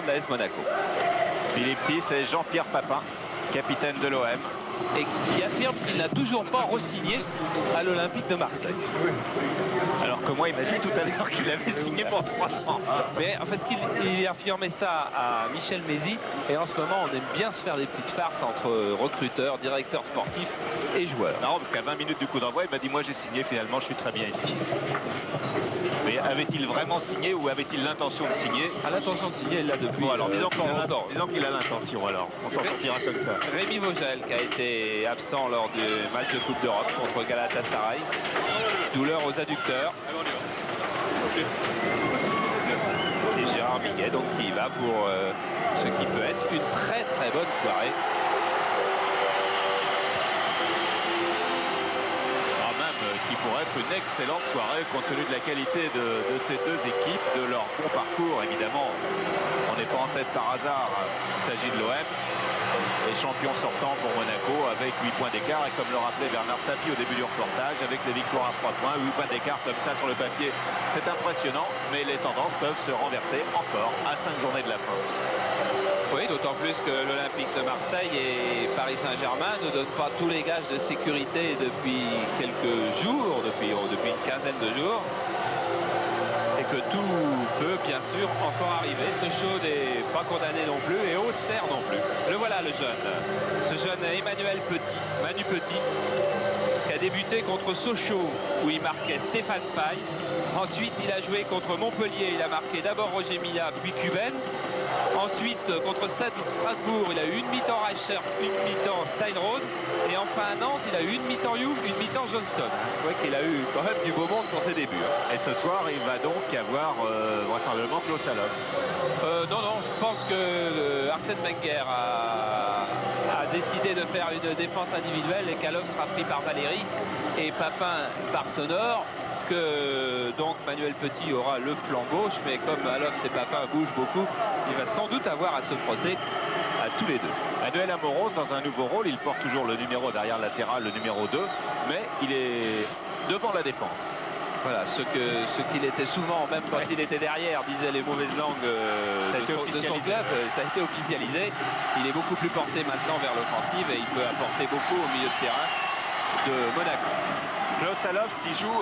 de l'AS Monaco. Philippe Thys et Jean-Pierre Papin, capitaine de l'OM. Et qui affirme qu'il n'a toujours pas re-signé à l'Olympique de Marseille. Alors que moi, il m'a dit tout à l'heure qu'il avait signé pour 3 ans. Mais en fait, il a affirmé ça à Michel Mézy. Et en ce moment, on aime bien se faire des petites farces entre recruteurs, directeurs sportifs et joueurs. Non, parce qu'à 20 minutes du coup d'envoi, il m'a dit moi j'ai signé, finalement je suis très bien ici. Mais avait-il vraiment signé ou avait-il l'intention de signer? À l'intention de signer, il l'a depuis alors disons longtemps. qu'il a l'intention, alors on s'en sortira comme ça. Rémi Vogel qui a été absent lors du match de Coupe d'Europe contre Galatasaray. Douleur aux adducteurs. Et Gérard Miguet donc qui va pour ce qui peut être une très très bonne soirée. Qui pourrait être une excellente soirée compte tenu de la qualité de ces deux équipes, de leur bon parcours. Évidemment, on n'est pas en tête par hasard, il s'agit de l'OM. Et champion sortant pour Monaco avec 8 points d'écart. Et comme le rappelait Bernard Tapie au début du reportage, avec les victoires à 3 points, 8 points d'écart comme ça sur le papier, c'est impressionnant. Mais les tendances peuvent se renverser encore à 5 journées de la fin. Oui, d'autant plus que l'Olympique de Marseille et Paris Saint-Germain ne donnent pas tous les gages de sécurité depuis quelques jours, depuis une quinzaine de jours. Et que tout peut bien sûr encore arriver. Sochaux n'est pas condamné non plus et Auxerre non plus. Le voilà le jeune. Ce jeune Emmanuel Petit, Manu Petit, qui a débuté contre Sochaux où il marquait Stéphane Paille. Ensuite il a joué contre Montpellier, il a marqué d'abord Roger Mila puis Cuben. Ensuite, contre Stade Strasbourg, il a eu une mi-temps Reicher, une mi-temps Steinrod. Et enfin à Nantes, il a eu une mi-temps Young, une mi-temps Johnston. Vous voyez qu'il a eu quand même du beau monde pour ses débuts. Et ce soir, il va donc avoir vraisemblablement Klaus Allofs. Non, je pense que Arsène Wenger a décidé de faire une défense individuelle et qu'Allofs sera pris par Valéry et Papin par Sonore. Que donc Manuel Petit aura le flanc gauche, mais comme Allofs et Papin bougent beaucoup, il va sans doute avoir à se frotter à tous les deux. Manuel Amoros dans un nouveau rôle, il porte toujours le numéro derrière latéral, le numéro 2, mais il est devant la défense. Voilà, ce qu'il était souvent, même quand il était derrière, disaient les mauvaises langues de son club, ça a été officialisé. Il est beaucoup plus porté maintenant vers l'offensive et il peut apporter beaucoup au milieu de terrain de Monaco. Klaus Allofs qui joue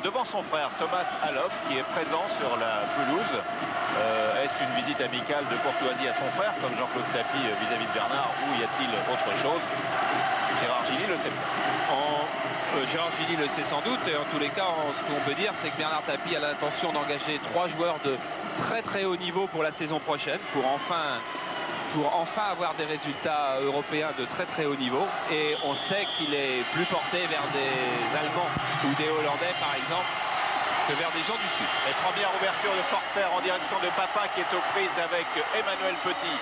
devant son frère Thomas Allofs qui est présent sur la pelouse. Est-ce une visite amicale de courtoisie à son frère comme Jean-Claude Tapie vis-à-vis de Bernard ou y a-t-il autre chose? Gérard Gilly le sait. Gérard Gilly le sait sans doute et en tous les cas ce qu'on peut dire c'est que Bernard Tapie a l'intention d'engager 3 joueurs de très très haut niveau pour la saison prochaine pour enfin avoir des résultats européens de très très haut niveau. Et on sait qu'il est plus porté vers des Allemands ou des Hollandais par exemple que vers des gens du Sud. Et première ouverture de Forster en direction de Papin qui est aux prises avec Emmanuel Petit.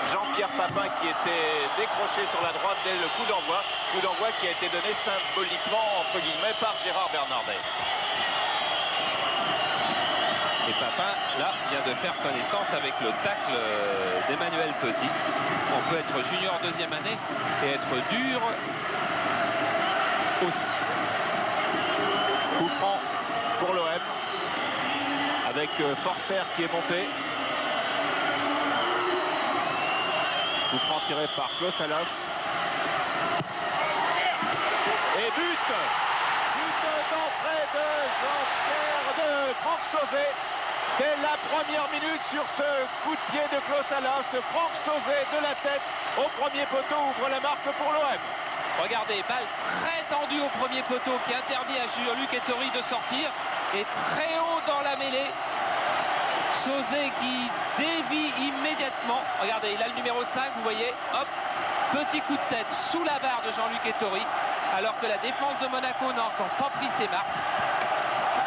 Jean-Pierre Papin qui était décroché sur la droite dès le coup d'envoi. Coup d'envoi qui a été donné symboliquement entre guillemets par Gérard Bernardet. Et Papin, là, vient de faire connaissance avec le tacle d'Emmanuel Petit. On peut être junior 2e année et être dur aussi. Coup franc pour l'OM avec Forster qui est monté. Coup franc tiré par Klaus Allofs. Et but d'entrée de Franck Sauzet. Dès la première minute sur ce coup de pied de Klaus Allofs, Franck Sauzet de la tête au premier poteau ouvre la marque pour l'OM. Regardez, balle très tendue au premier poteau qui interdit à Luc Ettori de sortir. Et très haut dans la mêlée. Sauzet qui dévie immédiatement. Regardez, il a le numéro 5, vous voyez. Hop, petit coup de tête sous la barre de Jean-Luc Ettori. Alors que la défense de Monaco n'a encore pas pris ses marques.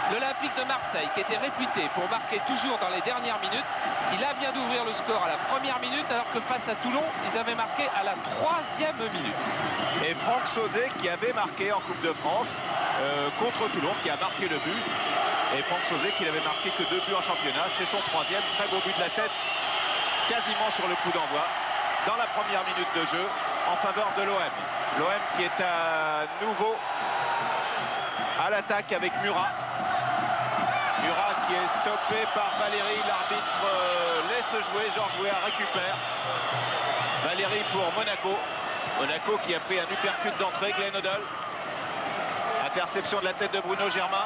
L'Olympique de Marseille, qui était réputé pour marquer toujours dans les dernières minutes, qui là vient d'ouvrir le score à la première minute, alors que face à Toulon, ils avaient marqué à la 3e minute. Et Franck Sauzet qui avait marqué en Coupe de France contre Toulon, qui a marqué le but. Et Franck Sauzet qui n'avait marqué que 2 buts en championnat, c'est son 3e, très beau but de la tête, quasiment sur le coup d'envoi, dans la première minute de jeu, en faveur de l'OM. L'OM qui est à nouveau à l'attaque avec Murat. Murat qui est stoppé par Valéry, l'arbitre laisse se jouer. Georges Weah récupère. Valéry pour Monaco. Monaco qui a pris un uppercut d'entrée. Glenn Hoddle. Interception de la tête de Bruno Germain.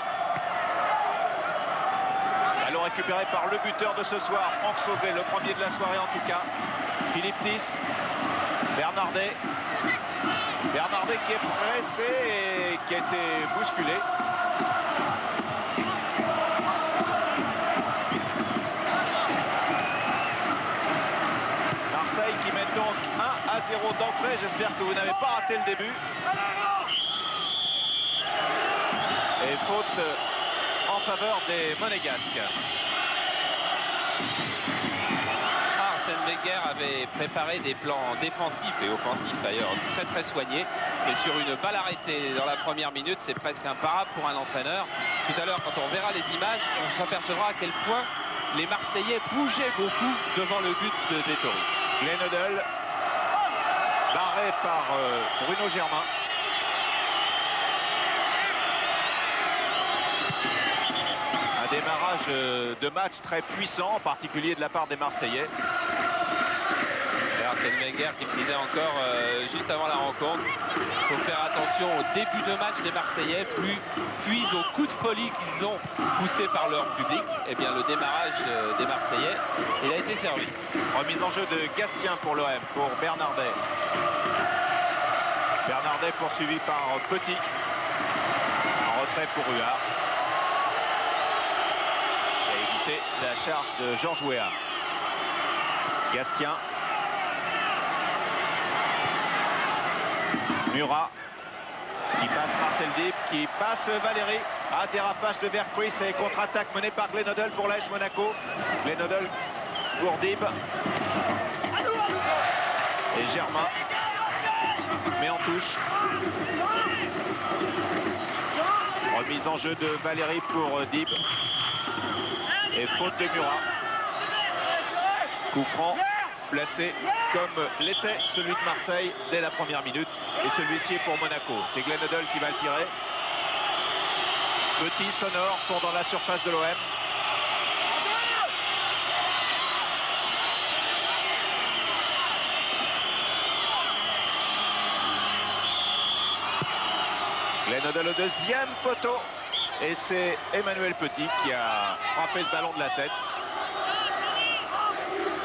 Ballon récupéré par le buteur de ce soir, Franck Sauzet, le premier de la soirée en tout cas. Philippe Thys. Bernardet. Bernardet qui est pressé et qui a été bousculé. Marseille qui mène donc 1-0 d'entrée. J'espère que vous n'avez pas raté le début. Et faute en faveur des Monégasques. Arsène Wenger avait préparé des plans défensifs et offensifs d'ailleurs très soignés. Mais sur une balle arrêtée dans la première minute, c'est presque imparable pour un entraîneur. Tout à l'heure, quand on verra les images, on s'apercevra à quel point les Marseillais bougeaient beaucoup devant le but de Dettori. Glenn Hoddle, barré par Bruno Germain. Un démarrage de match très puissant, en particulier de la part des Marseillais. Et Arsène Wenger qui me disait encore juste avant la rencontre, il faut faire attention au début de match des Marseillais, puis au coup de folie qu'ils ont poussé par leur public. Et bien le démarrage des Marseillais, il a été servi. Remise en jeu de Gastien pour l'OM, pour Bernardet. Bernardet poursuivi par Petit. En retrait pour Huard. Qui a évité la charge de Georges Weah. Gastien. Murat. Qui passe Marcel Dib, qui passe Valéry. Ah, dérapage de Vercruis et contre-attaque menée par Glenn Hoddle pour l'AS Monaco. Glenn Hoddle pour Dib. Et Germain met en touche. Remise en jeu de Valéry pour Dib. Et faute de Murat. Coup franc placé comme l'était celui de Marseille dès la première minute. Et celui-ci est pour Monaco. C'est Glenn Hoddle qui va le tirer. Petit, Sonore sont dans la surface de l'OM. Glenn Hoddle au deuxième poteau. Et c'est Emmanuel Petit qui a frappé ce ballon de la tête.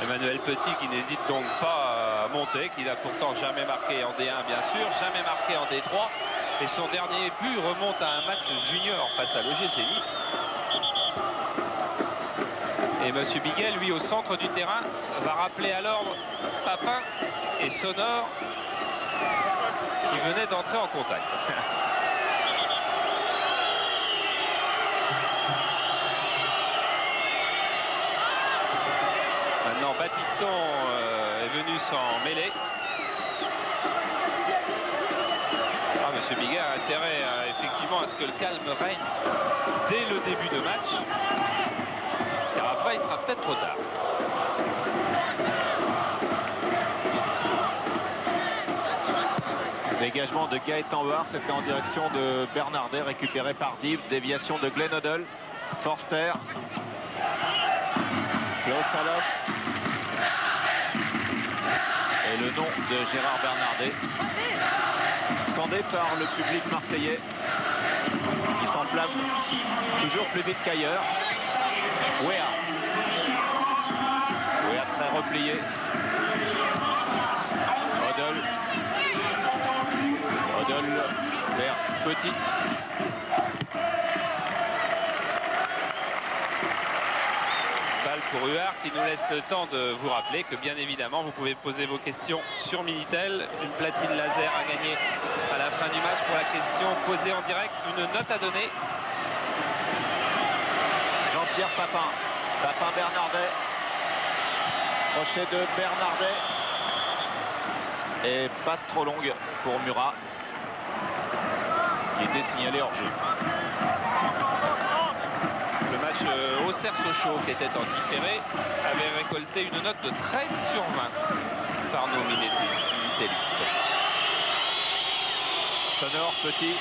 Emmanuel Petit qui n'hésite donc pas à monter, qui n'a pourtant jamais marqué en D1 bien sûr, jamais marqué en D3. Et son dernier but remonte à un match junior face à l'OGC Nice. Et Monsieur Biguet, lui, au centre du terrain, va rappeler à l'ordre Papin et Sonore qui venaient d'entrer en contact. Maintenant, Battiston est venu s'en mêler. Monsieur Biguet a intérêt effectivement à ce que le calme règne dès le début de match, car après il sera peut-être trop tard. Dégagement de Gaëtan Huard, c'était en direction de Bernardet, récupéré par Dib. Déviation de Glenn Hoddle. Forster. Klaus Allofs. Et le nom de Gérard Bernardet. Scandé par le public marseillais qui s'enflamme toujours plus vite qu'ailleurs. Weah. Weah très replié. Hoddle. Hoddle vers Petit. Balle pour Huard qui nous laisse le temps de vous rappeler que bien évidemment vous pouvez poser vos questions sur Minitel. Une platine laser à gagner à la fin du match pour la question posée en direct. Une note à donner. Jean-Pierre Papin. Papin Bernardet. Crochet de Bernardet. Et passe trop longue pour Murat. Qui était signalé hors jeu. Le match Auxerre-Sochaux qui était en différé avait récolté une note de 13 sur 20 par nos minitélistes. Sonore, Petit.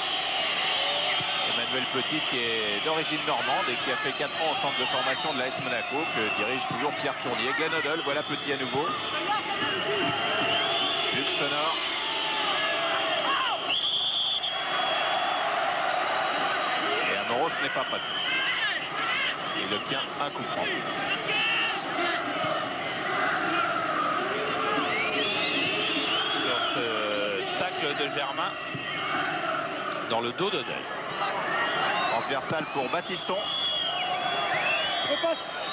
Emmanuel Petit qui est d'origine normande et qui a fait 4 ans au centre de formation de l'AS Monaco, que dirige toujours Pierre Tournier. Glenn Hoddle, voilà Petit à nouveau. Luc Sonore. Et Amoros n'est pas passé. Il obtient un coup franc. Sur ce tacle de Germain dans le dos de Del. Transversal pour Battiston.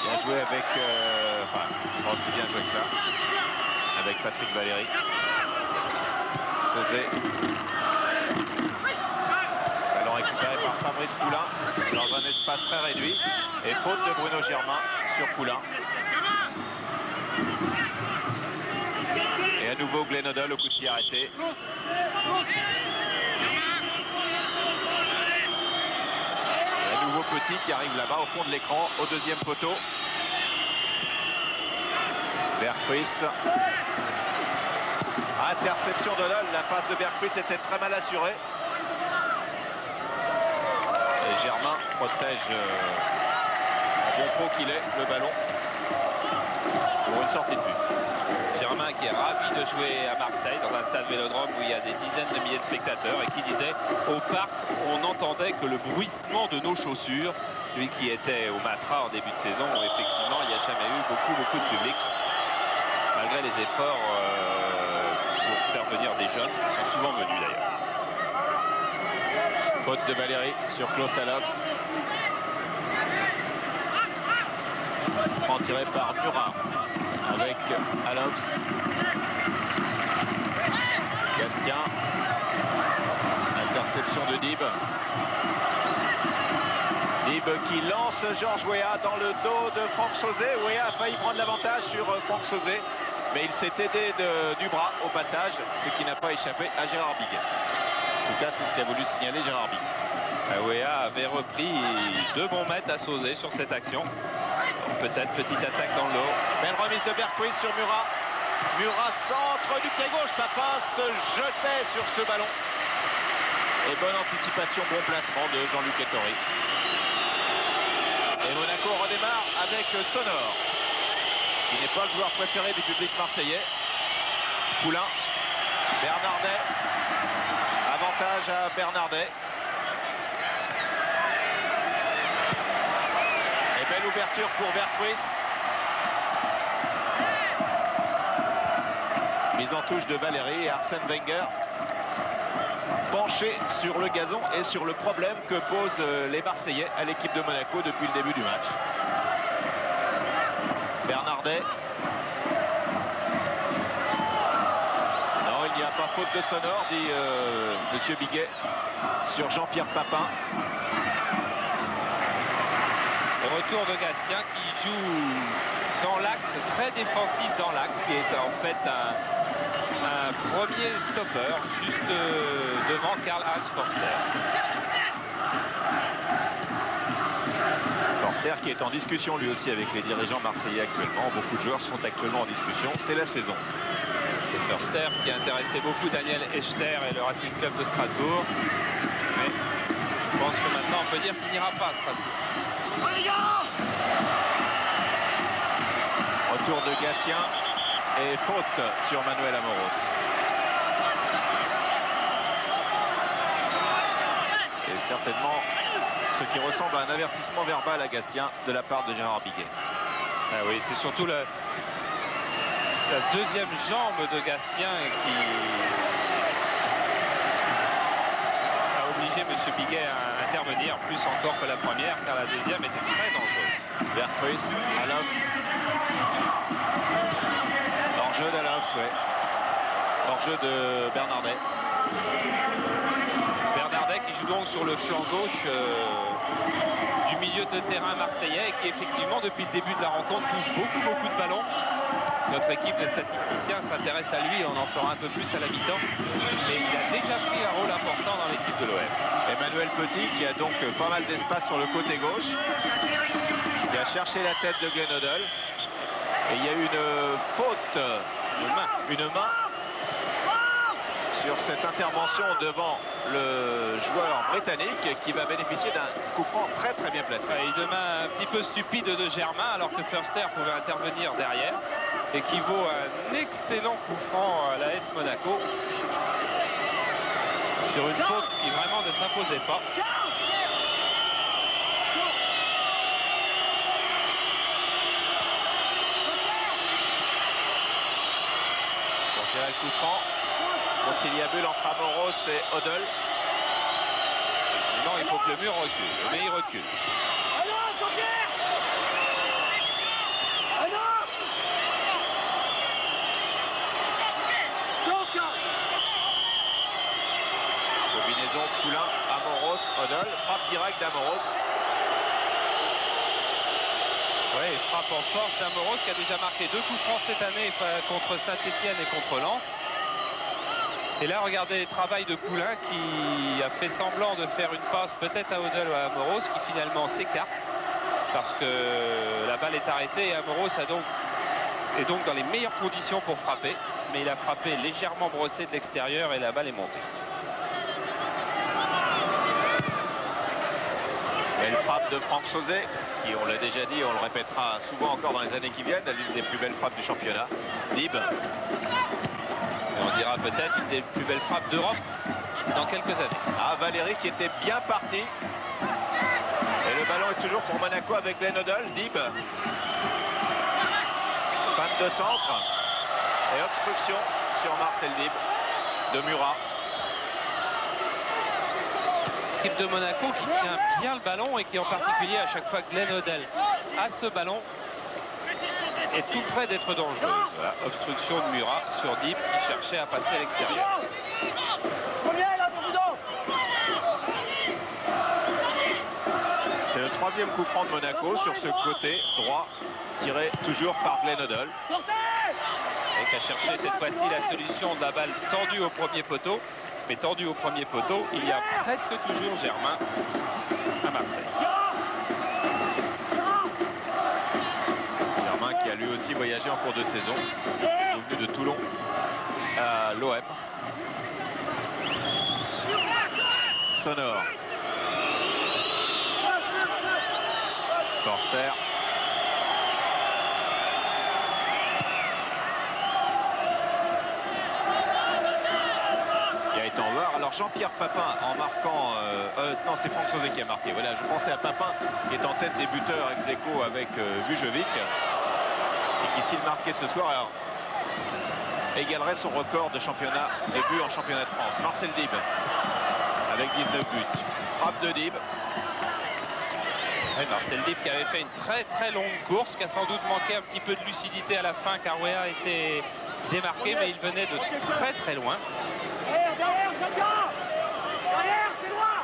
Bien joué avec... enfin, c'est bien joué avec ça. Avec Patrick Valéry. Sauzet. Ballon récupéré par Fabrice Poulain dans un espace très réduit. Et faute de Bruno Germain sur Poulain. Et à nouveau Glenn Hoddle au coup de pied arrêté. Petit qui arrive là-bas au fond de l'écran, au deuxième poteau. Berghuis. Interception d'Hoddle. La passe de Berghuis était très mal assurée. Et Germain protège en bon pro qu'il est le ballon pour une sortie de but. Germain qui est ravi de jouer à Marseille dans un stade Vélodrome où il y a des dizaines de milliers de spectateurs et qui disait au parc on n'entendait que le bruissement de nos chaussures. Lui qui était au Matra en début de saison où effectivement il n'y a jamais eu beaucoup de public malgré les efforts pour faire venir des jeunes qui sont souvent venus d'ailleurs. Faute de Valéry sur Klaus Allofs. Franc tiré par Murat avec Allofs. Gastien. Interception de Dib. Dib qui lance Georges Weah dans le dos de Franck Sauzet. Weah a failli prendre l'avantage sur Franck Sauzet, mais il s'est aidé du bras au passage, ce qui n'a pas échappé à Gérard Biguet. En tout cas, c'est ce qu'a voulu signaler Gérard Biguet. Weah avait repris 2 bons mètres à Sauzet sur cette action. Peut-être petite attaque dans le dos. Belle remise de Berghuis sur Murat. Murat centre du pied gauche. Papin se jetait sur ce ballon. Et bonne anticipation, bon placement de Jean-Luc Ettori. Et Monaco redémarre avec Sonore, qui n'est pas le joueur préféré du public marseillais. Poulain, Bernardet. Avantage à Bernardet. Et belle ouverture pour Berghuis. Mise en touche de Valéry et Arsène Wenger penché sur le gazon et sur le problème que posent les Marseillais à l'équipe de Monaco depuis le début du match. Bernardet. Non, il n'y a pas faute de Sonore, dit Monsieur Biguet sur Jean-Pierre Papin. Retour de Gastien qui joue dans l'axe, très défensif dans l'axe, qui est en fait un premier stopper juste devant Karl-Heinz Forster. Forster qui est en discussion lui aussi avec les dirigeants marseillais actuellement. Beaucoup de joueurs sont actuellement en discussion, c'est la saison. Et Forster qui a intéressé beaucoup Daniel Echter et le Racing Club de Strasbourg. Mais je pense que maintenant on peut dire qu'il n'ira pas à Strasbourg. Retour de Gastien et faute sur Manuel Amoros. Et certainement ce qui ressemble à un avertissement verbal à Gastien de la part de Gérard Biguet. Ah oui, c'est surtout la deuxième jambe de Gastien qui a obligé M. Biguet à intervenir, plus encore que la première, car la deuxième était très dangereuse. Berghuis, Allofs. Hors-jeu d'Allofs, ouais. Hors-jeu de Bernardet. Bernardet qui joue donc sur le flanc gauche du milieu de terrain marseillais et qui effectivement depuis le début de la rencontre touche beaucoup de ballons. Notre équipe de statisticiens s'intéresse à lui, on en saura un peu plus à la mi-temps, mais il a déjà pris un rôle important dans l'équipe de l'OM. Emmanuel Petit qui a donc pas mal d'espace sur le côté gauche, qui a cherché la tête de Glenn Hoddle, et il y a eu une faute, une main sur cette intervention devant le joueur britannique qui va bénéficier d'un coup franc très bien placé. Et de main un petit peu stupide de Germain alors que Förster pouvait intervenir derrière et qui vaut un excellent coup franc à l'AS Monaco sur une faute qui vraiment ne s'imposait pas. Pour tirer le coup franc, conciliabule entre Amoros et Odell. Sinon, il faut que le mur recule, mais il recule. Combinaison Poulain, Amoros, Odell, frappe directe d'Amoros. Oui, frappe en force d'Amoros qui a déjà marqué 2 coups francs cette année contre Saint-Etienne et contre Lens. Et là, regardez le travail de Poulain qui a fait semblant de faire une passe peut-être à Odell ou à Amoros qui finalement s'écarte parce que la balle est arrêtée et Amoros est donc dans les meilleures conditions pour frapper. Mais il a frappé légèrement brossé de l'extérieur et la balle est montée. Belle frappe de Franck Sauzet, qui, on l'a déjà dit, on le répétera souvent encore dans les années qui viennent, l'une des plus belles frappes du championnat. Dib. Et on dira peut-être une des plus belles frappes d'Europe dans quelques années. Ah, Valérie qui était bien parti. Et le ballon est toujours pour Monaco avec Glenn Odell. Dib. Fan de centre. Et obstruction sur Marcel Dib de Murat. L'équipe de Monaco qui tient bien le ballon et qui en particulier à chaque fois que Glenn Odell a ce ballon est tout près d'être dangereuse. Voilà, obstruction de Murat sur Dib qui cherchait à passer à l'extérieur. C'est le 3e coup franc de Monaco sur ce côté droit tiré toujours par Glenn Odell. Et qui a cherché cette fois-ci la solution de la balle tendue au premier poteau. Mais tendu au premier poteau, il y a presque toujours Germain à Marseille. Germain qui a lui aussi voyagé en cours de saison, venu de Toulon à l'OM. Sonore. Förster. Alors Jean-Pierre Papin en marquant... non, c'est Franck Sauzet qui a marqué. Voilà, je pensais à Papin qui est en tête des buteurs ex aequo avec Vujovic. Et qui, s'il marquait ce soir, alors, égalerait son record de championnat des buts en championnat de France. Marcel Dib avec 19 buts. Frappe de Dib. Ouais, Marcel Dib qui avait fait une très longue course, qui a sans doute manqué un petit peu de lucidité à la fin car Weah était démarqué, mais il venait de très loin. Derrière, chacun! Derrière, c'est loin!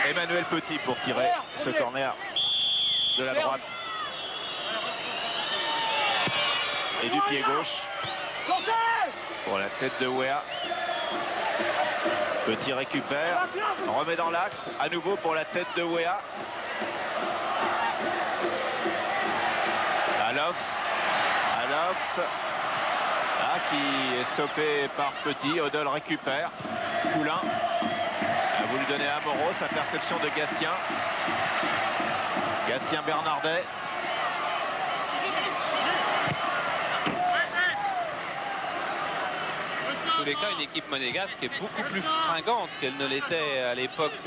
Emmanuel Petit pour tirer ce corner de la droite. Et du pied gauche. Pour la tête de Weah. Petit récupère. On remet dans l'axe. À nouveau pour la tête de Weah. Alofs. Qui est stoppé par Petit. Odell récupère. Poulain a voulu donner à Amoros. Interception de Gastien. Gastien Bernardet. En tous les cas, une équipe monégasque qui est beaucoup plus fringante qu'elle ne l'était à l'époque,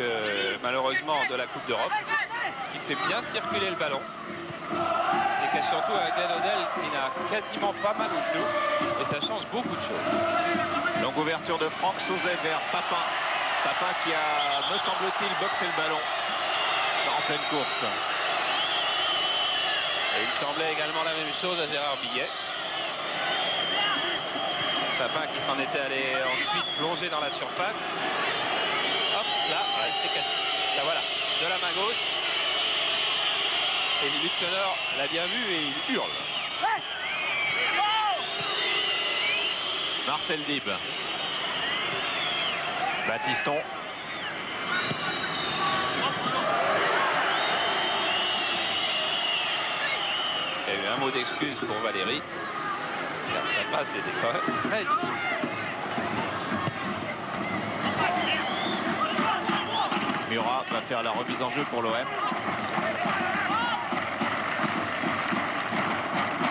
malheureusement, de la Coupe d'Europe, qui fait bien circuler le ballon. Et qui a surtout un Glenn Odell qui n'a quasiment pas mal au genou. Et ça change beaucoup de choses. Longue ouverture de Franck Sauzet vers Papin. Papin qui a, me semble-t-il, boxé le ballon en pleine course. Et il semblait également la même chose à Gérard Billet. Papin qui s'en était allé ensuite plonger dans la surface. Hop, là, il s'est caché. Là, voilà, de la main gauche. Et Luxembourg l'a bien vu et il hurle. Marcel Dib. Baptiston. Il y a eu un mot d'excuse pour Valérie. car sa passe était quand même très difficile. Murat va faire la remise en jeu pour l'OM.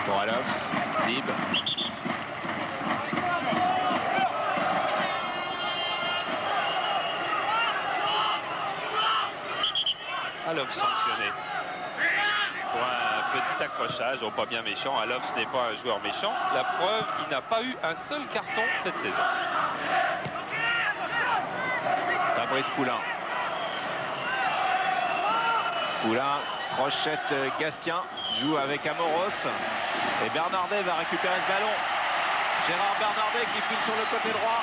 Koralovs, Dib. Alov sanctionné pour un petit accrochage, donc pas bien méchant. Alov, ce n'est pas un joueur méchant. La preuve, il n'a pas eu un seul carton cette saison. Fabrice Poulain. Poulain, crochette Gastien, joue avec Amoros. Et Bernardet va récupérer ce ballon. Gérard Bernardet qui file sur le côté droit.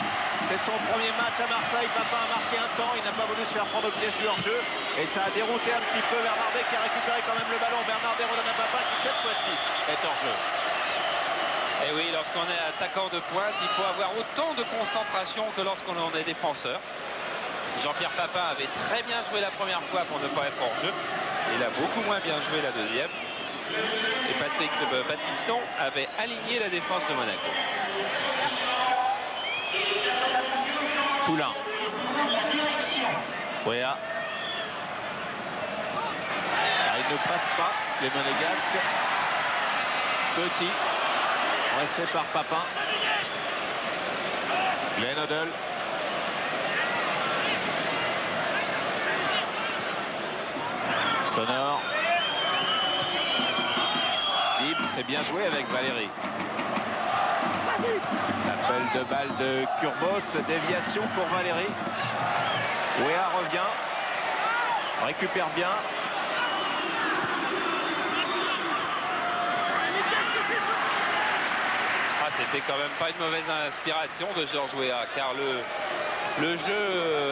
C'est son premier match à Marseille. Papin a marqué un temps. Il n'a pas voulu se faire prendre au piège du hors-jeu. Et ça a dérouté un petit peu Bernardet qui a récupéré quand même le ballon. Bernardet redonne à Papin qui cette fois-ci est hors-jeu. Et oui, lorsqu'on est attaquant de pointe, il faut avoir autant de concentration que lorsqu'on est défenseur. Jean-Pierre Papin avait très bien joué la première fois pour ne pas être hors-jeu. Il a beaucoup moins bien joué la deuxième. Et Patrick Battiston avait aligné la défense de Monaco. Poulain. Ouéa. Il ne passe pas les Monégasques. Petit. Pressé par Papin. Glenn Hoddle. Sonore. Dib, c'est bien joué avec Valérie. Appel de balle de Kurbos, déviation pour Valérie. Ouéa revient, récupère bien. Ah, c'était quand même pas une mauvaise inspiration de Georges Weah, car le jeu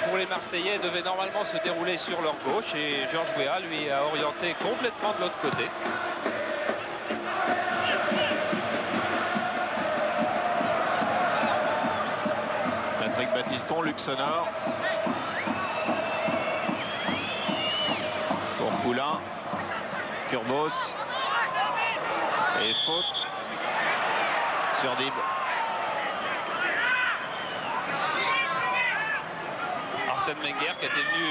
pour les Marseillais devait normalement se dérouler sur leur gauche et Georges Weah lui a orienté complètement de l'autre côté. Patrick Battiston, Luc Sonore. Pour Poulain. Kurbos. Et faute sur Dib. Arsène Wenger qui était venu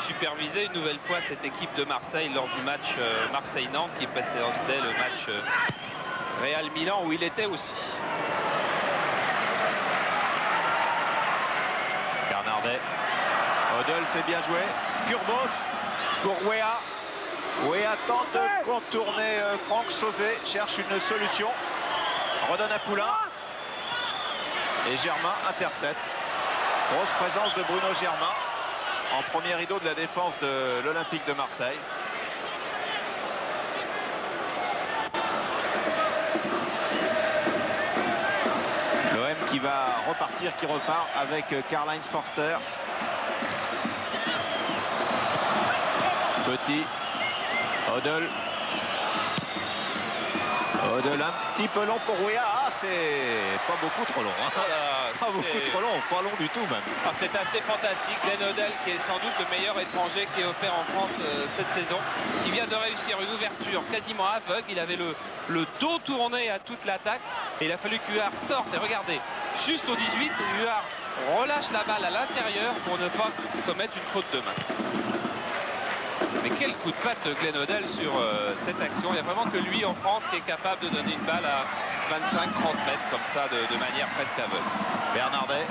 superviser une nouvelle fois cette équipe de Marseille lors du match Marseille-Nantes qui précédait le match Real Milan où il était aussi. Bernardet. Hoddle, c'est bien joué. Kurbos pour Weah. Weah tente de contourner Franck Sauzet, cherche une solution. Redonne à Poulain. Et Germain intercepte. Grosse présence de Bruno Germain en premier rideau de la défense de l'Olympique de Marseille. L'OM qui va repartir, qui repart avec Karl-Heinz Forster. Petit. Hoddle. Hoddle un petit peu long pour Weah. Ah, c'est pas beaucoup trop long. Hein. Voilà, pas beaucoup trop long, pas long du tout même. Ah, c'est assez fantastique. Glenn Hoddle, qui est sans doute le meilleur étranger qui opère en France cette saison, qui vient de réussir une ouverture quasiment aveugle. Il avait le dos tourné à toute l'attaque et il a fallu qu'Huard sorte. Et regardez, juste au 18, Huard relâche la balle à l'intérieur pour ne pas commettre une faute de main. Mais quel coup de patte Glenn Hoddle sur cette action. Il n'y a vraiment que lui en France qui est capable de donner une balle à 25-30 mètres comme ça de manière presque aveugle. Bernardet.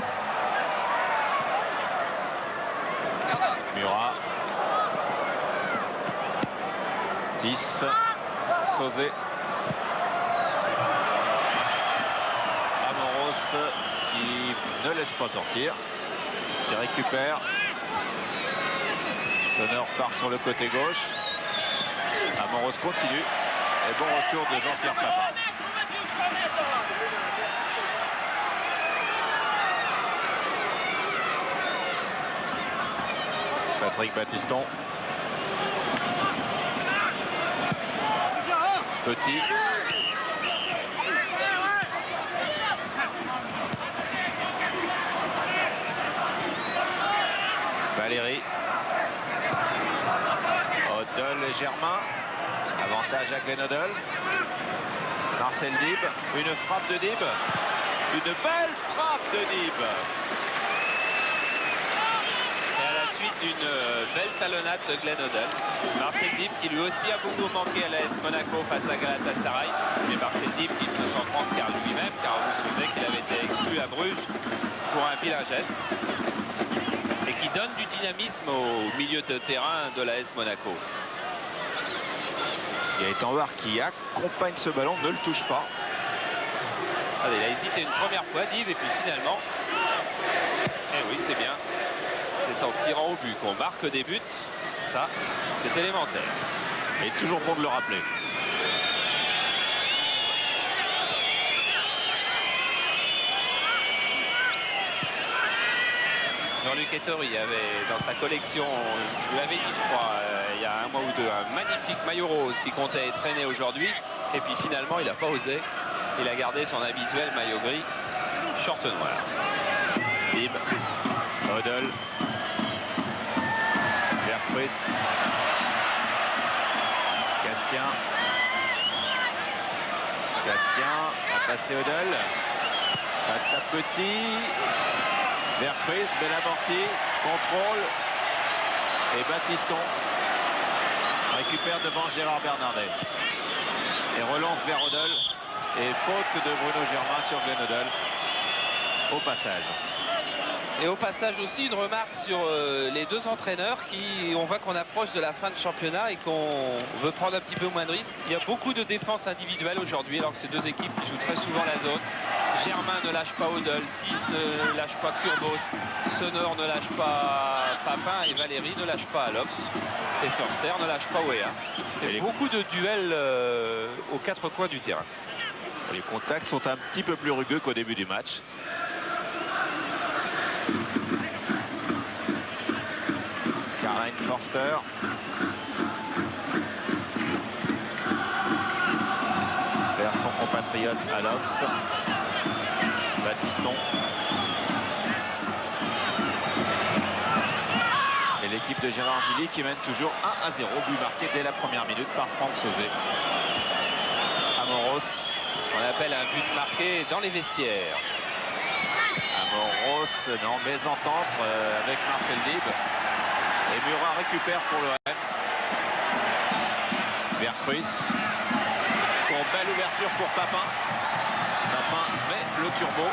Murat. 10. Sauzet. Amoros qui ne laisse pas sortir. Qui récupère. Sonore part sur le côté gauche. Amoros continue. Et bon retour de Jean-Pierre Papin. Patrick Battiston. Petit. Valérie. Hoddle et Germain. Avantage à Glenn Hoddle. Marcel Dib, une frappe de Dib. Une belle frappe de Dib. Et à la suite d'une belle talonnade de Glenn Hoddle. Marcel Dib qui lui aussi a beaucoup manqué à l'AS Monaco face à Galatasaray. Mais Marcel Dib qui ne s'en prend qu'à lui-même, car vous vous souvenez qu'il avait été exclu à Bruges pour un vilain geste. Et qui donne du dynamisme au milieu de terrain de l'AS Monaco. Il y a Etanvar qui accompagne ce ballon, ne le touche pas. Allez, il a hésité une première fois, Dib, et puis finalement, eh oui, c'est bien. C'est en tirant au but qu'on marque des buts. Ça, c'est élémentaire. Et toujours bon de le rappeler. Jean-Luc Ettori avait dans sa collection, je vous l'avais dit, je crois, il y a un mois ou deux, un magnifique maillot rose qui comptait traîner aujourd'hui. Et puis finalement, il n'a pas osé. Il a gardé son habituel maillot gris, short noir. Dib, Hoddle, Bergpris, Castien. Castien a passé Hoddle. Passe à Petit. Bergpris, bel amorti, contrôle. Et Baptiston récupère devant Gérard Bernardet. Et relance vers Hoddle. Et faute de Bruno Germain sur Glenn Hoddle au passage. Et au passage aussi une remarque sur les deux entraîneurs qui, on voit qu'on approche de la fin de championnat et qu'on veut prendre un petit peu moins de risques. Il y a beaucoup de défense individuelle aujourd'hui alors que ces deux équipes qui jouent très souvent la zone. Germain ne lâche pas Hoddle, Tis ne lâche pas Kurbos, Sonor ne lâche pas Papin et Valérie ne lâche pas Alofs. Et Förster ne lâche pas Weah. Et beaucoup de duels aux quatre coins du terrain. Les contacts sont un petit peu plus rugueux qu'au début du match. Caroline Förster. Vers son compatriote Alofs. Baptiston. Et l'équipe de Gérard Gilly qui mène toujours 1-0. But marqué dès la première minute par Franck Sauzet. Amoros. Ce qu'on appelle un but marqué dans les vestiaires. Amoros, non, mésentente avec Marcel Dib. Et Murat récupère pour l'OM. Bergpris. Pour belle ouverture pour Papin. Papin met le turbo.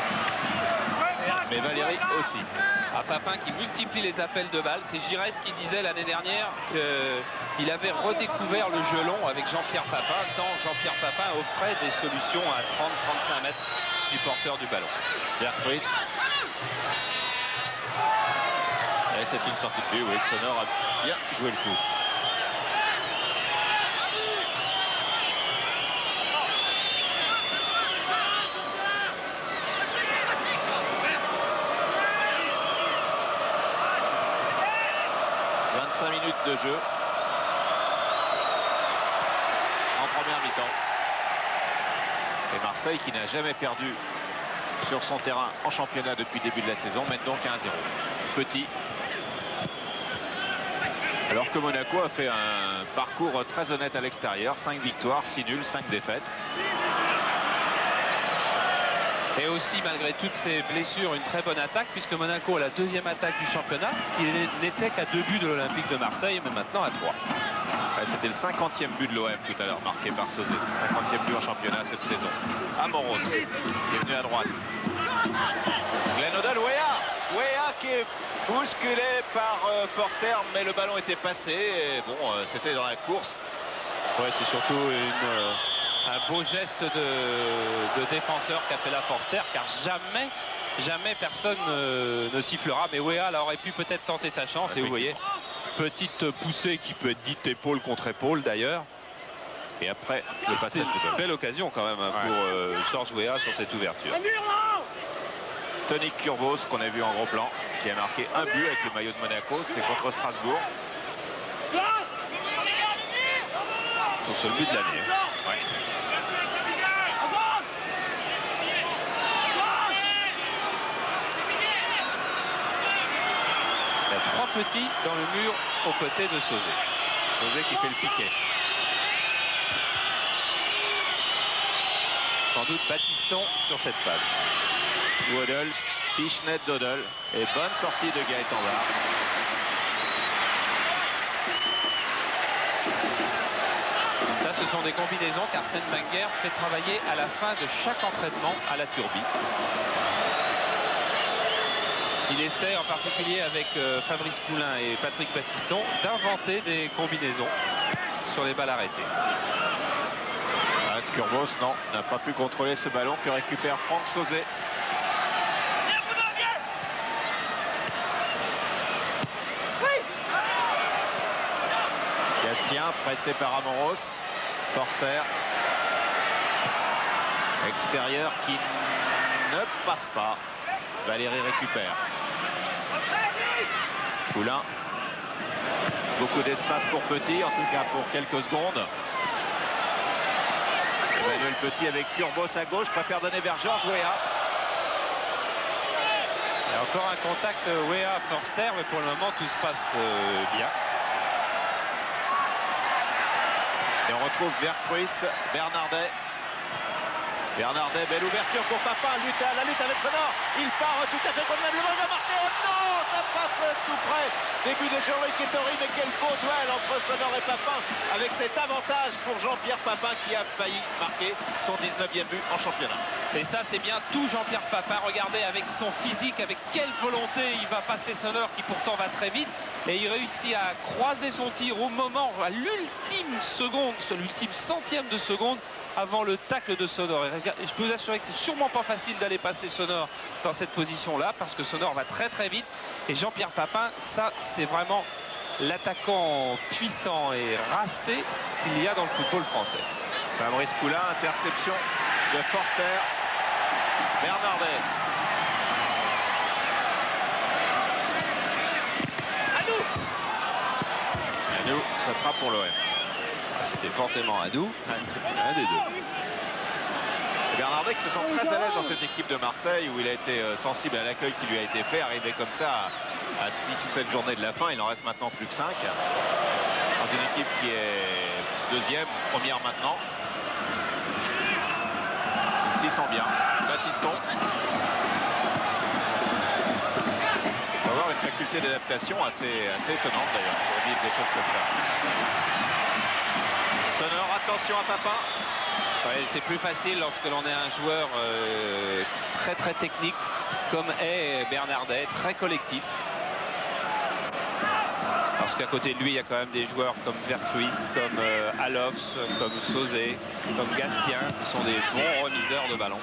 Mais Valérie aussi. À Papin qui multiplie les appels de balles. C'est Giresse qui disait l'année dernière qu'il avait redécouvert le jeu long avec Jean-Pierre Papin, tant Jean-Pierre Papin offrait des solutions à 30-35 mètres du porteur du ballon. Bergpris. Et c'est une sortie de but, oui, Sonor a bien joué le coup. Minutes de jeu en première mi-temps. Et Marseille, qui n'a jamais perdu sur son terrain en championnat depuis le début de la saison, mène donc 1-0. Petit. Alors que Monaco a fait un parcours très honnête à l'extérieur. 5 victoires, 6 nuls, 5 défaites. Et aussi, malgré toutes ces blessures, une très bonne attaque, puisque Monaco a la deuxième attaque du championnat, qui n'était qu'à 2 buts de l'Olympique de Marseille, mais maintenant à 3. C'était le 50e but de l'OM tout à l'heure, marqué par Sauzet. 50e but en championnat cette saison. Amoros, qui est venu à droite. Glenn Hoddle, Weah qui est bousculé par Förster, mais le ballon était passé. Et bon, c'était dans la course. Ouais, c'est surtout un beau geste de défenseur qu'a fait la Förster, car jamais personne ne sifflera. Mais Weah aurait pu peut-être tenter sa chance. Et vous voyez, petite poussée qui peut être dite épaule contre épaule d'ailleurs. Et après, le passage de ballon. Belle occasion quand même pour Georges Weah sur cette ouverture. Tony Kurbos, qu'on a vu en gros plan, qui a marqué un but avec le maillot de Monaco. C'était contre Strasbourg. Son seul but de l'année. Ouais. Il y a 3 petits dans le mur aux côtés de Sauzet. Sauzet qui fait le piquet. sans doute Battiston sur cette passe. Waddle, Pichenet d'Odell et bonne sortie de Gaëtan Barre. Ça, ce sont des combinaisons qu'Arsène Wenger fait travailler à la fin de chaque entraînement à la Turbie. Il essaie, en particulier avec Fabrice Poulain et Patrick Battiston, d'inventer des combinaisons sur les balles arrêtées. Kurbos, non, n'a pas pu contrôler ce ballon que récupère Franck Sauzet. Gastien, pressé par Amoros. Forster. Extérieur qui ne passe pas. Valérie récupère. Poulain. Beaucoup d'espace pour Petit, en tout cas pour quelques secondes. Emmanuel Petit avec Kurbos à gauche, préfère donner vers Georges Weah. Il y a encore un contact Weah-Forster, mais pour le moment tout se passe bien. Et on retrouve Vercruis, Bernardet. Bernardet, belle ouverture pour Papin, la lutte avec Sonor. Il part tout à fait convenablement, il va marquer. Oh non, ça passe tout près. Début de Jean-Louis Kettori, mais quel beau duel entre Sonor et Papin, avec cet avantage pour Jean-Pierre Papin qui a failli marquer son 19e but en championnat. Et ça, c'est bien tout Jean-Pierre Papin. Regardez avec son physique, avec quelle volonté il va passer Sonor, qui pourtant va très vite. Et il réussit à croiser son tir au moment, à l'ultime seconde, l'ultime centième de seconde avant le tacle de Sonor. Et je peux vous assurer que c'est sûrement pas facile d'aller passer Sonor dans cette position-là, parce que Sonor va très très vite. Et Jean-Pierre Papin, ça, c'est vraiment l'attaquant puissant et racé qu'il y a dans le football français. Fabrice Poulain, interception de Forster. Bernardet. À nous, ça sera pour l'OM. C'était forcément Hadou, un des deux. Bernardet qui se sent très à l'aise dans cette équipe de Marseille, où il a été sensible à l'accueil qui lui a été fait, arrivé comme ça à 6 ou 7 journées de la fin. Il en reste maintenant plus que 5. Dans une équipe qui est deuxième, première maintenant. Il s'y sent bien. Battiston. Il va avoir une faculté d'adaptation assez étonnante d'ailleurs pour vivre des choses comme ça. Sonor, attention à Papin. Ouais, c'est plus facile lorsque l'on est un joueur très très technique comme est Bernardet, très collectif. Parce qu'à côté de lui, il y a quand même des joueurs comme Vercruis, comme Alofs, comme Sauzet, comme Gastien, qui sont des bons remiseurs de ballon.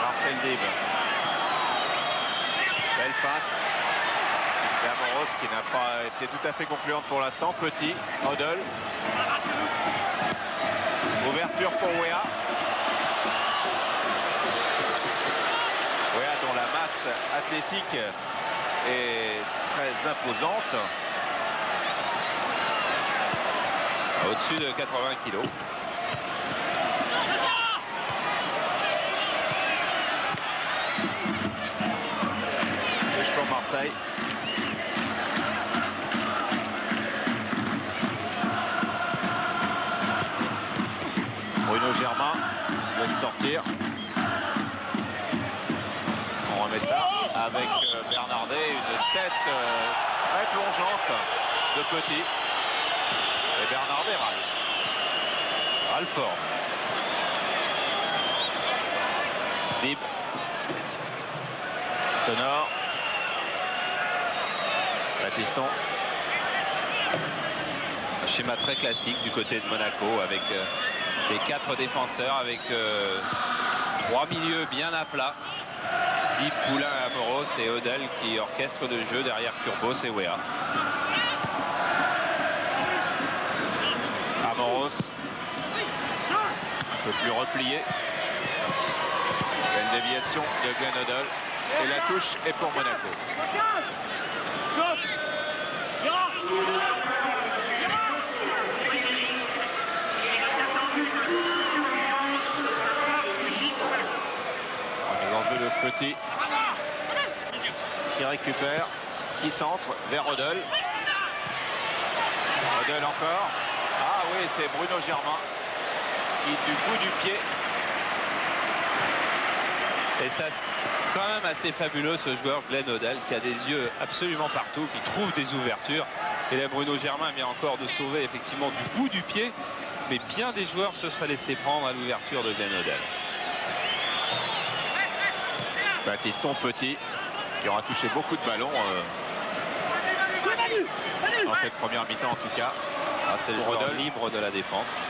Marcel Dib. Belle feinte. Et Amoros qui n'a pas été tout à fait concluante pour l'instant. Petit, Odell. Ouverture pour Weah. Weah dont la masse athlétique est très imposante. Au-dessus de 80 kilos. Touche pour Marseille. Bruno Germain laisse sortir. On remet ça avec Bernardet, une tête très plongeante de Petit. Et Bernardet râle fort. Dib. Sonor. Battiston. Un schéma très classique du côté de Monaco avec les 4 défenseurs, avec 3 milieux bien à plat. Dib, Poulain, Amoros et Odell qui orchestrent le jeu derrière Kurbos et Weah. Amoros. Un peu plus replié. Belle déviation de Glenn Odell. Et la touche est pour Monaco. Les enjeux de Petit. Qui récupère. Qui centre vers Odell. Odell encore. Ah oui, c'est Bruno Germain. qui du bout du pied. Et ça, c'est quand même assez fabuleux, ce joueur Glenn Hoddle, qui a des yeux absolument partout, qui trouve des ouvertures. Et là, Bruno Germain vient encore de sauver effectivement du bout du pied. Mais bien des joueurs se seraient laissés prendre à l'ouverture de Glenn Hoddle. Baptiston Petit, qui aura touché beaucoup de ballons dans cette première mi-temps en tout cas. Ah, c'est le joueur libre de la défense.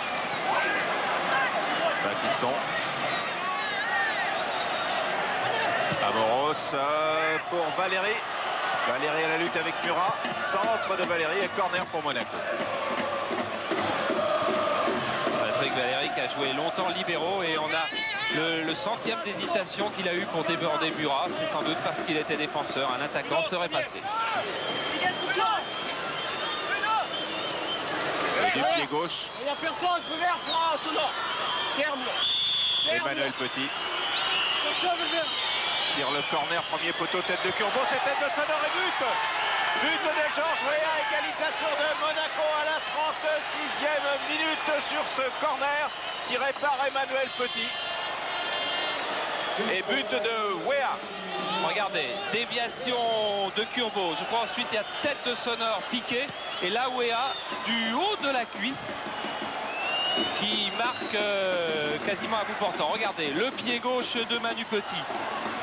Baptiston. Amoros pour Valéry. Valéry à la lutte avec Murat. Centre de Valéry et corner pour Monaco. Patrick Valéry qui a joué longtemps libéraux et on a le centième d'hésitation qu'il a eu pour déborder Murat. C'est sans doute parce qu'il était défenseur. Un attaquant serait passé. Et du pied gauche. Il n'y a personne, couvert pour Sonor. Serme. Emmanuel Petit. Tire le corner, premier poteau, tête de Curbo, c'est tête de Sonor et but. But de Georges Weah, égalisation de Monaco à la 36e minute sur ce corner, tiré par Emmanuel Petit. Et but de Weah. Regardez, déviation de Curbo. Je crois ensuite il y a tête de Sonor piqué. Et là Weah, du haut de la cuisse, qui marque quasiment à bout portant. Regardez, le pied gauche de Manu Petit.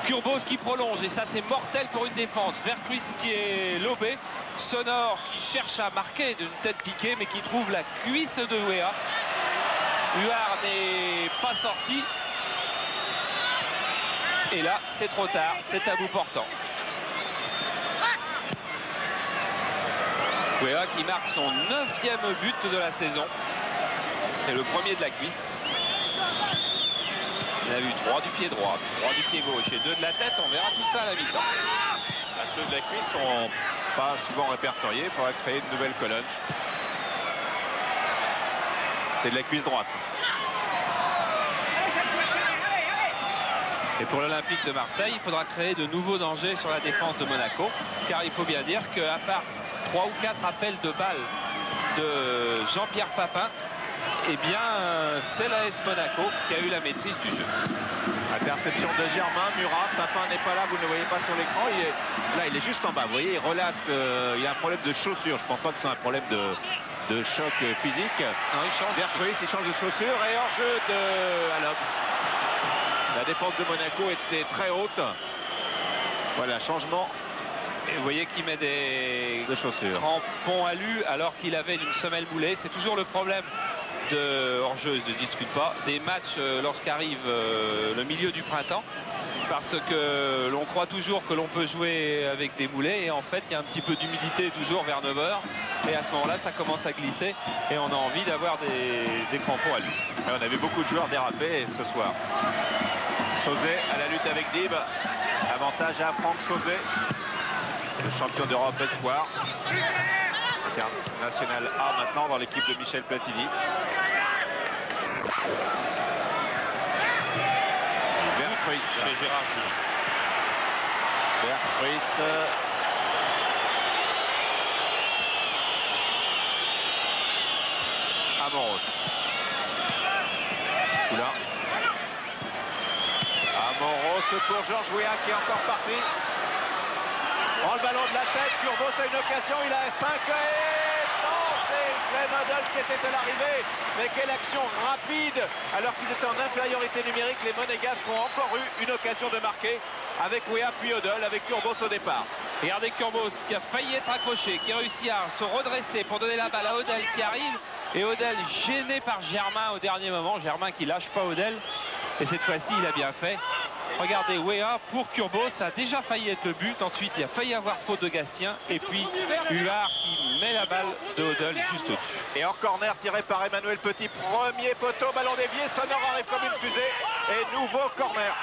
Curbos qui prolonge, et ça c'est mortel pour une défense. Vercruis qui est lobé. Sonor qui cherche à marquer d'une tête piquée, mais qui trouve la cuisse de Weah. Huard n'est pas sorti. Et là, c'est trop tard, c'est à bout portant. Weah qui marque son 9e but de la saison. C'est le premier de la cuisse. Il a eu 3 du pied droit, 3 du pied gauche et 2 de la tête. On verra tout ça à la mi-temps. Ceux de la cuisse sont pas souvent répertoriés. Il faudra créer une nouvelle colonne. C'est de la cuisse droite. Et pour l'Olympique de Marseille, il faudra créer de nouveaux dangers sur la défense de Monaco. Car il faut bien dire qu'à part 3 ou 4 appels de balles de Jean-Pierre Papin, eh bien, c'est l'AS Monaco qui a eu la maîtrise du jeu. Interception de Germain, Murat, Papin n'est pas là, vous ne le voyez pas sur l'écran. Là, il est juste en bas, vous voyez, il relasse, il a un problème de chaussure. Je ne pense pas que ce soit un problème de choc physique. Non, il change. Vercruis, il change de chaussure et hors-jeu de Alops. La défense de Monaco était très haute. Voilà, changement. Et vous voyez qu'il met des chaussures. Crampons alu alors qu'il avait une semelle moulée. C'est toujours le problème de hors-jeu, je ne discute pas, des matchs lorsqu'arrive le milieu du printemps, parce que l'on croit toujours que l'on peut jouer avec des moulets et en fait il y a un petit peu d'humidité toujours vers 9 h et à ce moment-là ça commence à glisser et on a envie d'avoir des crampons alu. On a vu beaucoup de joueurs déraper ce soir. Sauzet à la lutte avec Dib. Avantage à Franck Sauzet, le champion d'Europe espoir. International A maintenant dans l'équipe de Michel Platini. Vercruis Chez Gérard Julie. Vercruis. Amoros. Oula. Amoros pour Georges Weah qui est encore parti. Prend le ballon de la tête, Curbos a une occasion, il a 5 et non, c'est Glenn Hoddle qui était à l'arrivée. Mais quelle action rapide, alors qu'ils étaient en infériorité numérique, les Monégasques ont encore eu une occasion de marquer avec Weah puis Hoddle, avec Curbos au départ. Regardez Curbos qui a failli être accroché, qui réussit à se redresser pour donner la balle à Hoddle qui arrive. Et Hoddle gêné par Germain au dernier moment, Germain qui lâche pas Hoddle. Et cette fois-ci, il a bien fait. Regardez, Weah pour Curbos, ça a déjà failli être le but. Ensuite, il a failli avoir faute de Gastien. Et puis, Huard qui met la balle de Hoddle juste au-dessus. Et hors corner tiré par Emmanuel Petit. Premier poteau, ballon dévié. Sonor arrive comme une fusée. Et nouveau corner.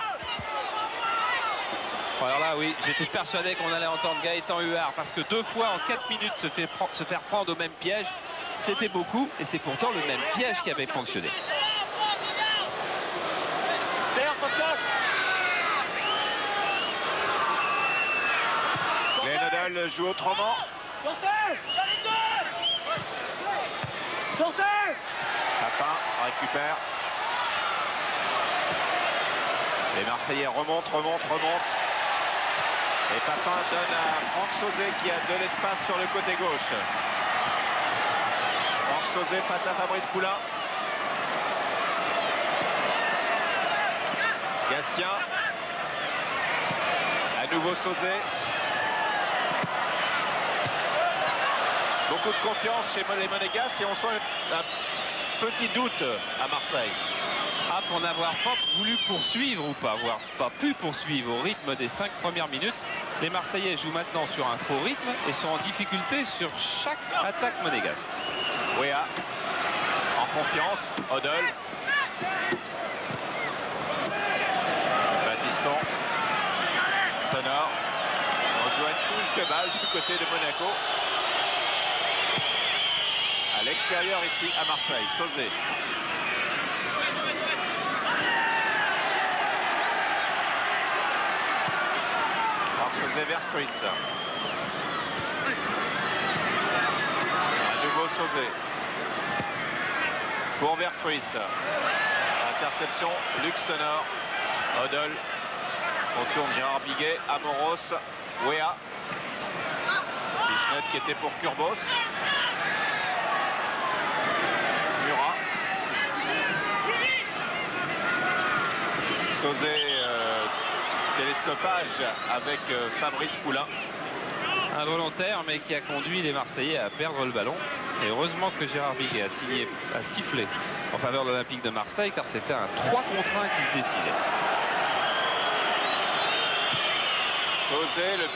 Alors là, oui, j'étais persuadé qu'on allait entendre Gaëtan Huard. Parce que 2 fois en 4 minutes se faire prendre au même piège, c'était beaucoup. Et c'est pourtant le même piège qui avait fonctionné. Glenn Hoddle joue autrement. Sortez! Sortez! Papin récupère. Les Marseillais remontent. Et Papin donne à Franck Sauzet qui a de l'espace sur le côté gauche. Franck Sauzet face à Fabrice Poulain. Gastien. À nouveau Sauzet. Beaucoup de confiance chez les Monégasques et on sent un petit doute à Marseille. Ah, pour n'avoir pas voulu poursuivre ou pas avoir pas pu poursuivre au rythme des 5 premières minutes, les Marseillais jouent maintenant sur un faux rythme et sont en difficulté sur chaque attaque monégasque. Wea en confiance, Odell. Battiston. Sonore. On joue une touche de balle du côté de Monaco. À l'extérieur ici à Marseille, Sauzet. Sauzet vers Chris. À nouveau Sauzet. Pour vers Chris. Interception, Luc Sonore. Odell. On tourne Gérard Biguet, Amoros, Wea. Bichnet qui était pour Kurbos. Murat. Sauzet, télescopage avec Fabrice Poulain. Involontaire, mais qui a conduit les Marseillais à perdre le ballon. Et heureusement que Gérard Biguet a sifflé en faveur de l'Olympique de Marseille, car c'était un 3 contre 1 qui se décidait. Sauzet, le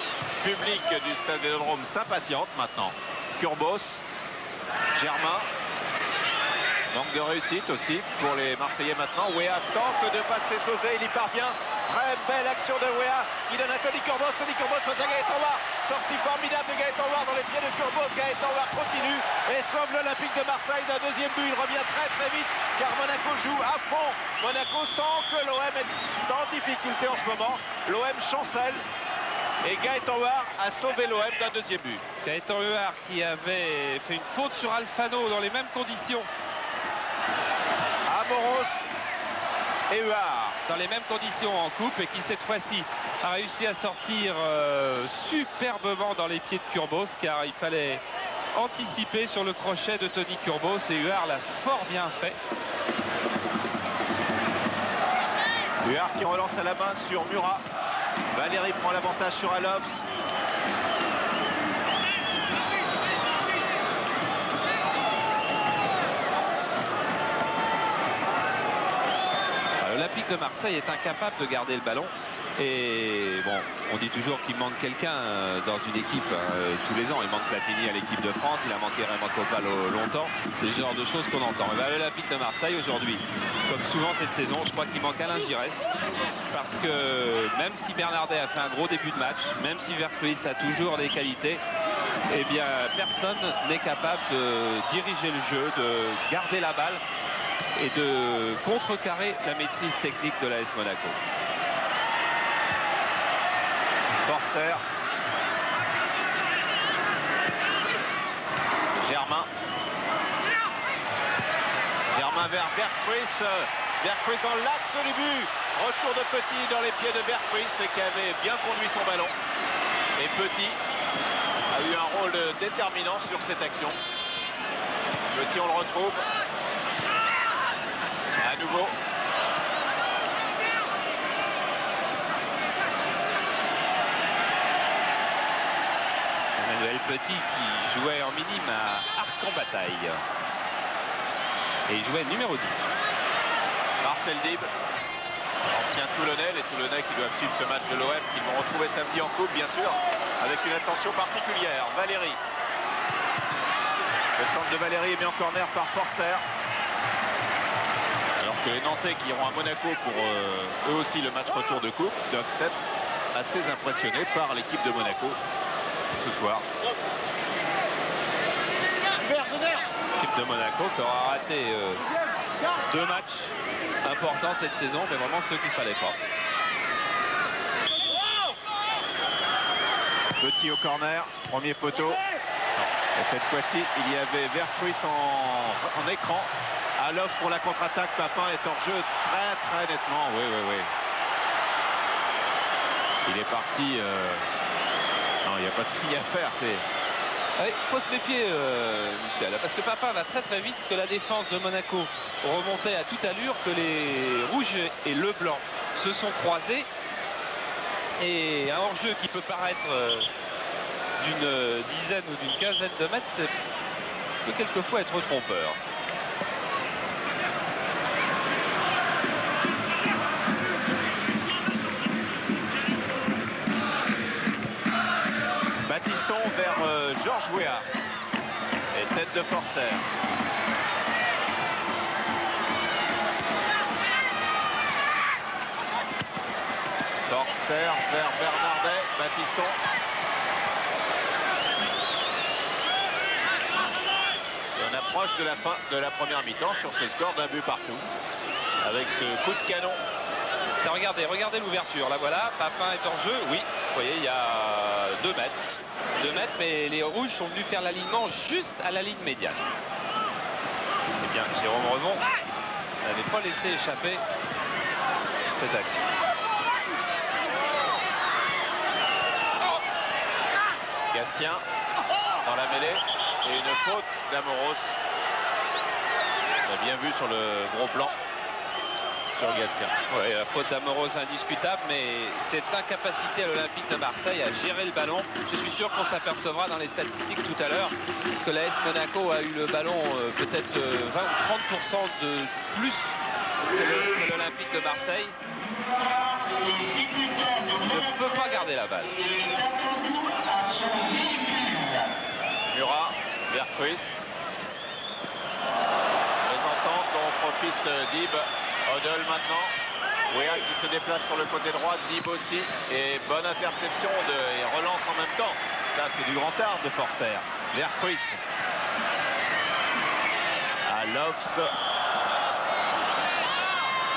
public du Stade Vélodrome s'impatiente maintenant. Kurbos, Germain. Manque de réussite aussi pour les Marseillais maintenant. Wea tente de passer Sauzet, il y parvient. Très belle action de Wea qui donne à Tony Kurbos. Tony Kurbos face à Gaëtan War. Sortie formidable de Gaëtan War dans les pieds de Kurbos. Gaëtan War continue et sauve l'Olympique de Marseille d'un deuxième but. Il revient très vite car Monaco joue à fond. Monaco sent que l'OM est en difficulté en ce moment. L'OM chancelle. Et Gaëtan War a sauvé l'OM d'un deuxième but. Gaëtan Huard qui avait fait une faute sur Alfano dans les mêmes conditions. Amoros et Huard. Dans les mêmes conditions en coupe et qui cette fois-ci a réussi à sortir superbement dans les pieds de Kurbos, car il fallait anticiper sur le crochet de Tony Kurbos et Huard l'a fort bien fait. Huard qui relance à la main sur Murat. Valéry prend l'avantage sur Alofs. L'Olympique de Marseille est incapable de garder le ballon. Et bon, on dit toujours qu'il manque quelqu'un dans une équipe tous les ans. Il manque Platini à l'équipe de France, il a manqué Raymond Koppal longtemps. C'est le genre de choses qu'on entend. L'Olympique de Marseille aujourd'hui, comme souvent cette saison, je crois qu'il manque Alain Giresse. Parce que même si Bernardet a fait un gros début de match, même si Vercruis a toujours des qualités, eh bien personne n'est capable de diriger le jeu, de garder la balle et de contrecarrer la maîtrise technique de l'AS Monaco. Forster. Germain. Germain vers Vercruis. Vercruis dans l'axe du but. Retour de Petit dans les pieds de Vercruis qui avait bien conduit son ballon. Et Petit a eu un rôle déterminant sur cette action. Petit, on le retrouve. À nouveau. Emmanuel Petit qui jouait en minime à Arc-en-Bataille. Et il jouait numéro 10. Marcel Dib, ancien Toulonnais, les Toulonnais qui doivent suivre ce match de l'OM, qu'ils vont retrouver samedi en coupe, bien sûr, avec une attention particulière. Valéry. Le centre de Valéry est mis en corner par Forster. Alors que les Nantais qui iront à Monaco pour eux aussi le match retour de coupe doivent être assez impressionnés par l'équipe de Monaco ce soir. L'équipe de Monaco qui aura raté 2 matchs importants cette saison, mais vraiment ceux qu'il ne fallait pas. Petit au corner, premier poteau. Et cette fois-ci, il y avait Vercruis en écran. Alofs pour la contre-attaque, Papin est en jeu très nettement. Oui. Il est parti. Non, il n'y a pas de signe à faire. Il faut se méfier, Michel, parce que Papin va très très vite, que la défense de Monaco remontait à toute allure, que les rouges et le blanc se sont croisés. Et un hors-jeu qui peut paraître d'une dizaine ou d'une quinzaine de mètres peut quelquefois être trompeur. Battiston vers Georges Weah et tête de Forster. Forster vers Bernardet, Battiston. Et on approche de la fin de la première mi-temps sur ce score d'un but partout. Avec ce coup de canon. Regardez l'ouverture, là voilà, Papin est en jeu, oui, vous voyez, il y a 2 mètres. 2 mètres, mais les rouges sont venus faire l'alignement juste à la ligne médiane. C'est bien, Jérôme Revon n'avait pas laissé échapper cette action. Gastien dans la mêlée et une faute d'Amoros. On a bien vu sur le gros plan sur Gastien. Oui, la faute d'Amoros indiscutable, mais cette incapacité à l'Olympique de Marseille à gérer le ballon. Je suis sûr qu'on s'apercevra dans les statistiques tout à l'heure que l'AS Monaco a eu le ballon peut-être 20 ou 30% de plus que l'Olympique de Marseille. Ne peut pas garder la balle. Murat vers Cruz. Les ententes dont profite Dib. Odell maintenant. Weah qui se déplace sur le côté droit. Dib aussi. Et bonne interception et relance en même temps. Ça, c'est du grand art de Forster. Vers Cruz. À Lofs.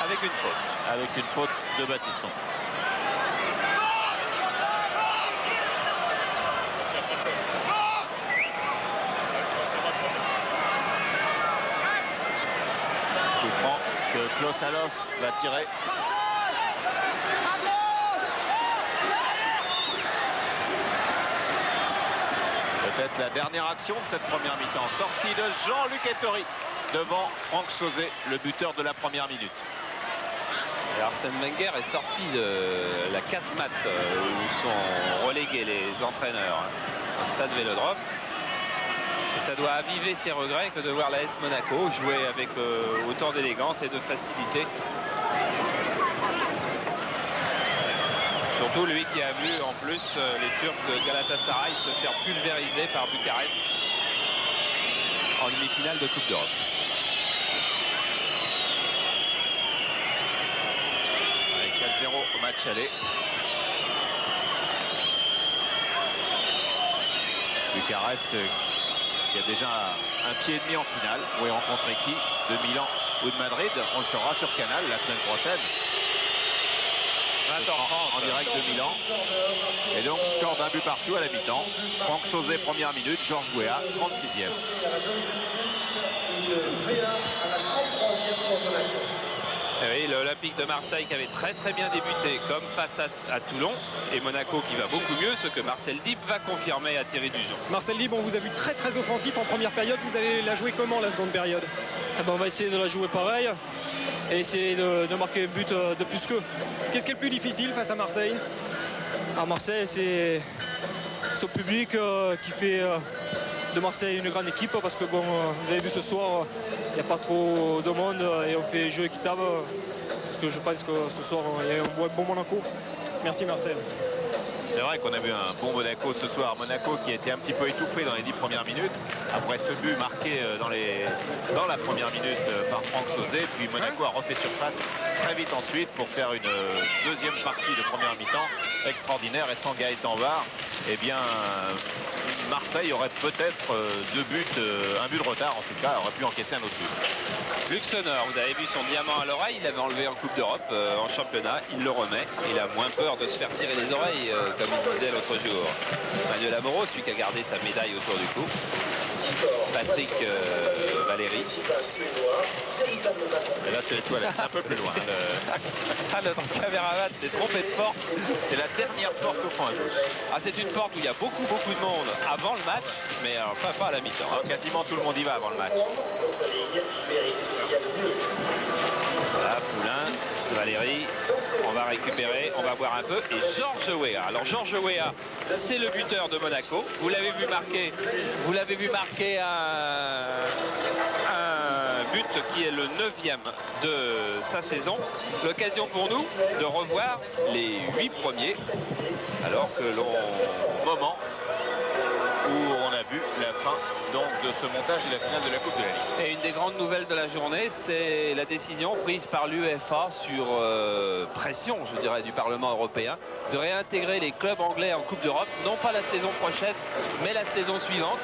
Avec une faute. Avec une faute de Battiston. Coup franc que Klaus Allofs va tirer. Peut-être la dernière action de cette première mi-temps. Sortie de Jean-Luc Ettori devant Franck Sauzet, le buteur de la première minute. Et Arsène Wenger est sorti de la casemate où sont relégués les entraîneurs au stade Vélodrome. Et ça doit aviver ses regrets que de voir l'AS Monaco jouer avec autant d'élégance et de facilité. Surtout lui qui a vu en plus les Turcs de Galatasaray se faire pulvériser par Bucarest en demi-finale de Coupe d'Europe. Avec 4-0 au match aller. Bucarest qui a déjà un pied et demi en finale. Vous rencontrer qui? De Milan ou de Madrid? On le saura sur Canal la semaine prochaine. 20h30 en direct de Milan. Et donc score d'un but partout à la mi-temps. Franck Sauzet première minute, Georges Weah 36e. Oui, l'Olympique de Marseille qui avait très bien débuté comme face à Toulon, et Monaco qui va beaucoup mieux, ce que Marcel Dib va confirmer à Thierry Dujon. Marcel Dib, on vous a vu très offensif en première période. Vous allez la jouer comment la seconde période? On va essayer de la jouer pareil et essayer de marquer un but de plus qu'eux. Qu'est-ce qui est le plus difficile face à Marseille? À Marseille, c'est ce public qui fait de Marseille une grande équipe, parce que bon, vous avez vu ce soir, il n'y a pas trop de monde et on fait jeu équitable, parce que je pense que ce soir il y a un bon Monaco. Merci Marcel. C'est vrai qu'on a vu un bon Monaco ce soir. Monaco qui a été un petit peu étouffé dans les 10 premières minutes. Après ce but marqué dans la première minute par Franck Sauzet. Puis Monaco a refait surface très vite ensuite pour faire une deuxième partie de première mi-temps extraordinaire. Et sans Gaëtan Var, eh bien Marseille aurait peut-être un but de retard en tout cas, aurait pu encaisser un autre but. Luxembourg, vous avez vu son diamant à l'oreille, il l'avait enlevé en Coupe d'Europe en championnat, il le remet, il a moins peur de se faire tirer les oreilles comme il disait l'autre jour. Manuel Amoros, celui qui a gardé sa médaille autour du cou. Patrick Valéry. Et là, c'est les toilettes, c'est un peu plus loin. Le caméraman s'est trompé de porte. C'est la dernière porte au fond à gauche. Ah, c'est une porte où il y a beaucoup de monde avant le match, mais pas à la mi-temps. Alors, quasiment tout le monde y va avant le match. Voilà, Poulain, Valéry, on va récupérer, on va voir un peu. Et Georges Weah. Alors Georges Weah, c'est le buteur de Monaco. Vous l'avez vu marquer un but qui est le 9e de sa saison. L'occasion pour nous de revoir les 8 premiers. Alors que Moment où on a vu la fin donc de ce montage de la finale de la Coupe de la Ligue. Et une des grandes nouvelles de la journée, c'est la décision prise par l'UEFA sur pression, je dirais, du Parlement européen, de réintégrer les clubs anglais en Coupe d'Europe, non pas la saison prochaine, mais la saison suivante.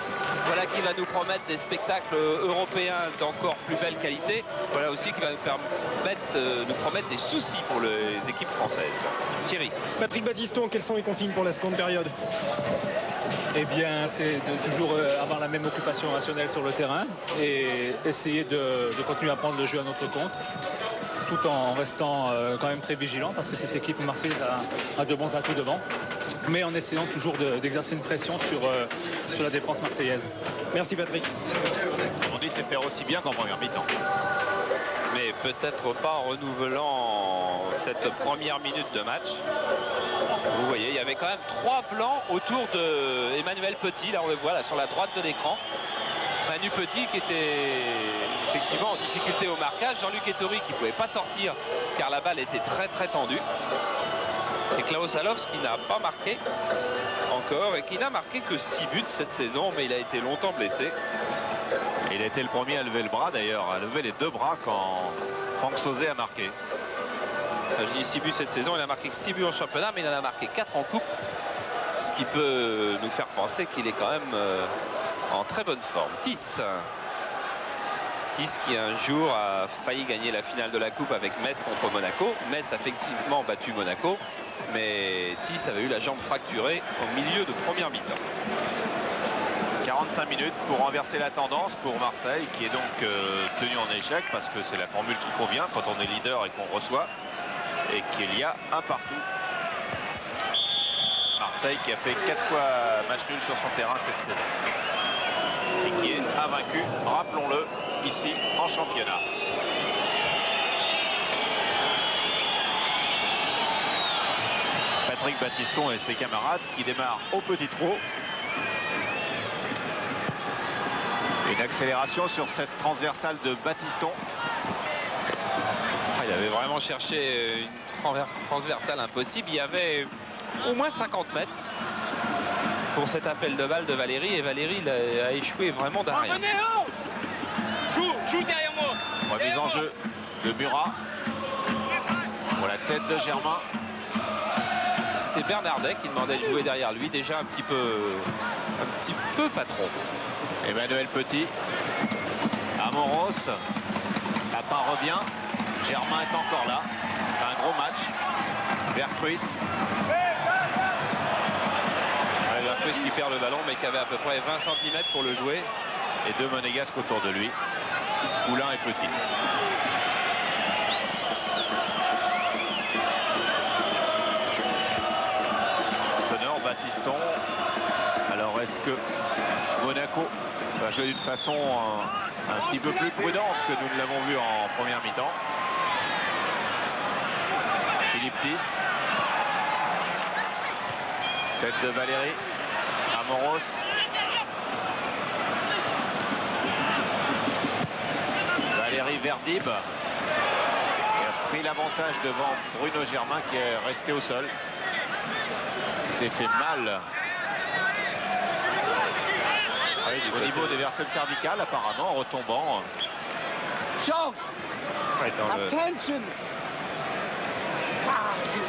Voilà qui va nous promettre des spectacles européens d'encore plus belle qualité. Voilà aussi qui va nous promettre des soucis pour les équipes françaises. Thierry. Patrick Battiston, quelles sont les consignes pour la seconde période? Eh bien, c'est de toujours avoir la même occupation rationnelle sur le terrain et essayer de continuer à prendre le jeu à notre compte, tout en restant quand même très vigilant parce que cette équipe marseillaise a de bons atouts devant, mais en essayant toujours d'exercer une pression sur la défense marseillaise. Merci Patrick. On dit c'est faire aussi bien qu'en première mi-temps. Mais peut-être pas en renouvelant cette première minute de match. Vous voyez, il y avait quand même 3 blancs autour de Emmanuel Petit. Là, on le voit là, sur la droite de l'écran. Manu Petit qui était effectivement en difficulté au marquage. Jean-Luc Ettori qui ne pouvait pas sortir car la balle était très tendue. Et Klaus Allofs qui n'a pas marqué encore et qui n'a marqué que 6 buts cette saison, mais il a été longtemps blessé. Et il a été le premier à lever le bras d'ailleurs, à lever les 2 bras quand Franck Sauzet a marqué. Je dis 6 buts cette saison, il a marqué que 6 buts en championnat, mais il en a marqué 4 en coupe. Ce qui peut nous faire penser qu'il est quand même en très bonne forme. Tis qui un jour a failli gagner la finale de la coupe avec Metz contre Monaco. Metz a effectivement battu Monaco, mais Tis avait eu la jambe fracturée au milieu de première mi-temps. 45 minutes pour renverser la tendance pour Marseille qui est donc tenu en échec parce que c'est la formule qui convient quand on est leader et qu'on reçoit et qu'il y a un partout. Marseille qui a fait 4 fois match nul sur son terrain cette saison et qui est invaincu, rappelons-le, ici en championnat. Patrick Battiston et ses camarades qui démarrent au petit trot. Une accélération sur cette transversale de Battiston. Il avait vraiment cherché une transversale impossible. Il y avait au moins 50 mètres pour cet appel de balle de Valéry. Et Valéry a échoué vraiment d'un rien. Joue derrière moi. Remise en jeu de Murat. Pour la tête de Germain. C'était Bernardet qui demandait de jouer derrière lui. Déjà un petit peu patron. Emmanuel Petit. Amoros. Lapin revient. Germain est encore là. C'est un gros match. Vercruis. Vercruis qui perd le ballon mais qui avait à peu près 20 cm pour le jouer. Et 2 monégasques autour de lui. Poulain et Petit. Sonneur, Battiston. Alors est-ce que Monaco va jouer d'une façon un petit peu plus prudente que nous ne l'avons vu en première mi-temps? Philippe Tis. Tête de Valéry. Amoros. Valéry Verdib. Il a pris l'avantage devant Bruno Germain qui est resté au sol. Il s'est fait mal. Au niveau des vertèbres cervicales apparemment en retombant. Charles, Ouais, attention. You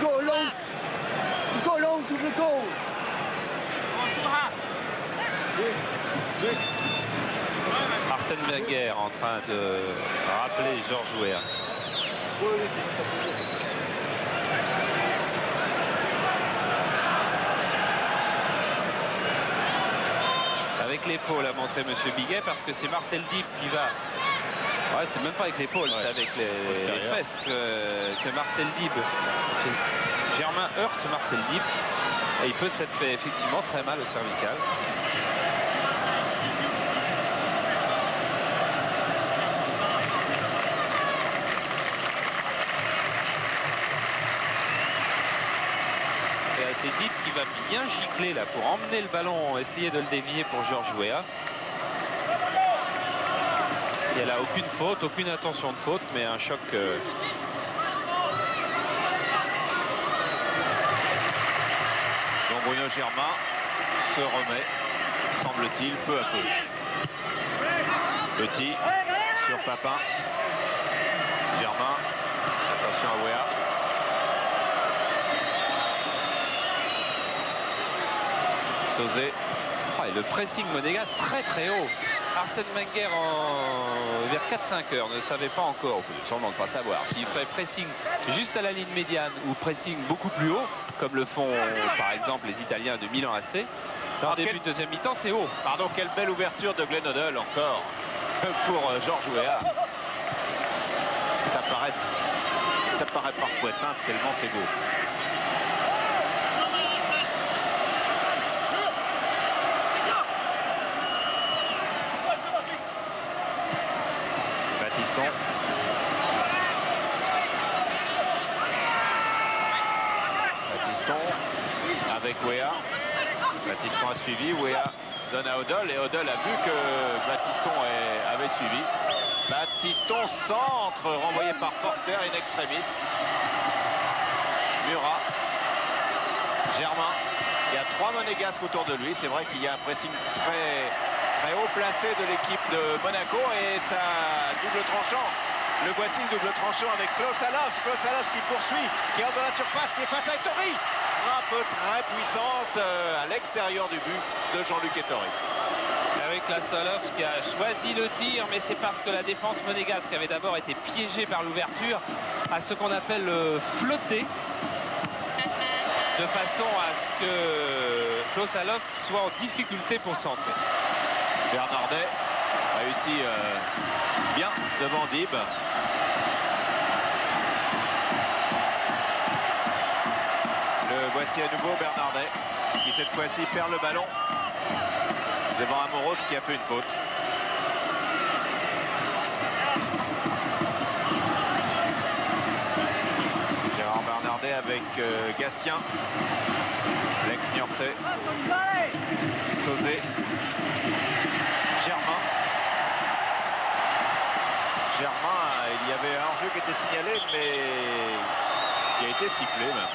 go long to the goal. Arsène Wenger en train de rappeler Georges Weah. Avec avec l'épaule, a montré M. Biguet, parce que c'est Marcel Dib qui va... Ouais, c'est même pas avec l'épaule, c'est avec les fesses que Marcel Dib... Germain heurte Marcel Dib. Et il peut s'être fait effectivement très mal au cervical. Et c'est Dib qui va bien gicler là pour emmener le ballon, essayer de le dévier pour Georges Weah. Il n'y a là aucune faute, aucune intention de faute, mais un choc... Bruno Germain se remet, semble-t-il, peu à peu. Petit sur Papin. Germain, attention à Weah. Sauzé. Oh, et le pressing monégasque très très haut. Arsène Wenger vers 4-5 heures ne savait pas encore, il faut sûrement ne pas savoir, s'il ferait pressing juste à la ligne médiane ou pressing beaucoup plus haut, comme le font par exemple les Italiens de Milan AC. En début de deuxième mi-temps, c'est haut. Pardon, quelle belle ouverture de Glenn Hoddle encore pour Georges Weah. Ça paraît parfois simple, tellement c'est beau. Batiston avec Weah. Batiston a suivi, Weah donne à Hoddle et Hoddle a vu que Batiston avait suivi. Batiston centre renvoyé par Forster in extremis. Murat. Germain. Il y a 3 monégasques autour de lui. C'est vrai qu'il y a un pressing très haut placé de l'équipe de Monaco et ça double tranchant. Le voici le double tranchant avec Klaus Allofs. Klaus Allofs qui poursuit, qui entre dans la surface, qui est face à Ettori. Frappe très puissante à l'extérieur du but de Jean-Luc Ettori. Avec Klaus Allofs qui a choisi le tir, mais c'est parce que la défense monégasque avait d'abord été piégée par l'ouverture à ce qu'on appelle flotter, de façon à ce que Klaus Allofs soit en difficulté pour centrer. Bernardet réussit bien devant Dib. Le voici à nouveau Bernardet qui cette fois-ci perd le ballon devant Amoros qui a fait une faute. Gérard Bernardet avec Gastien, l'ex-Niortais, Sauzé, Germain. Il y avait un jeu qui était signalé, mais qui a été sifflé même.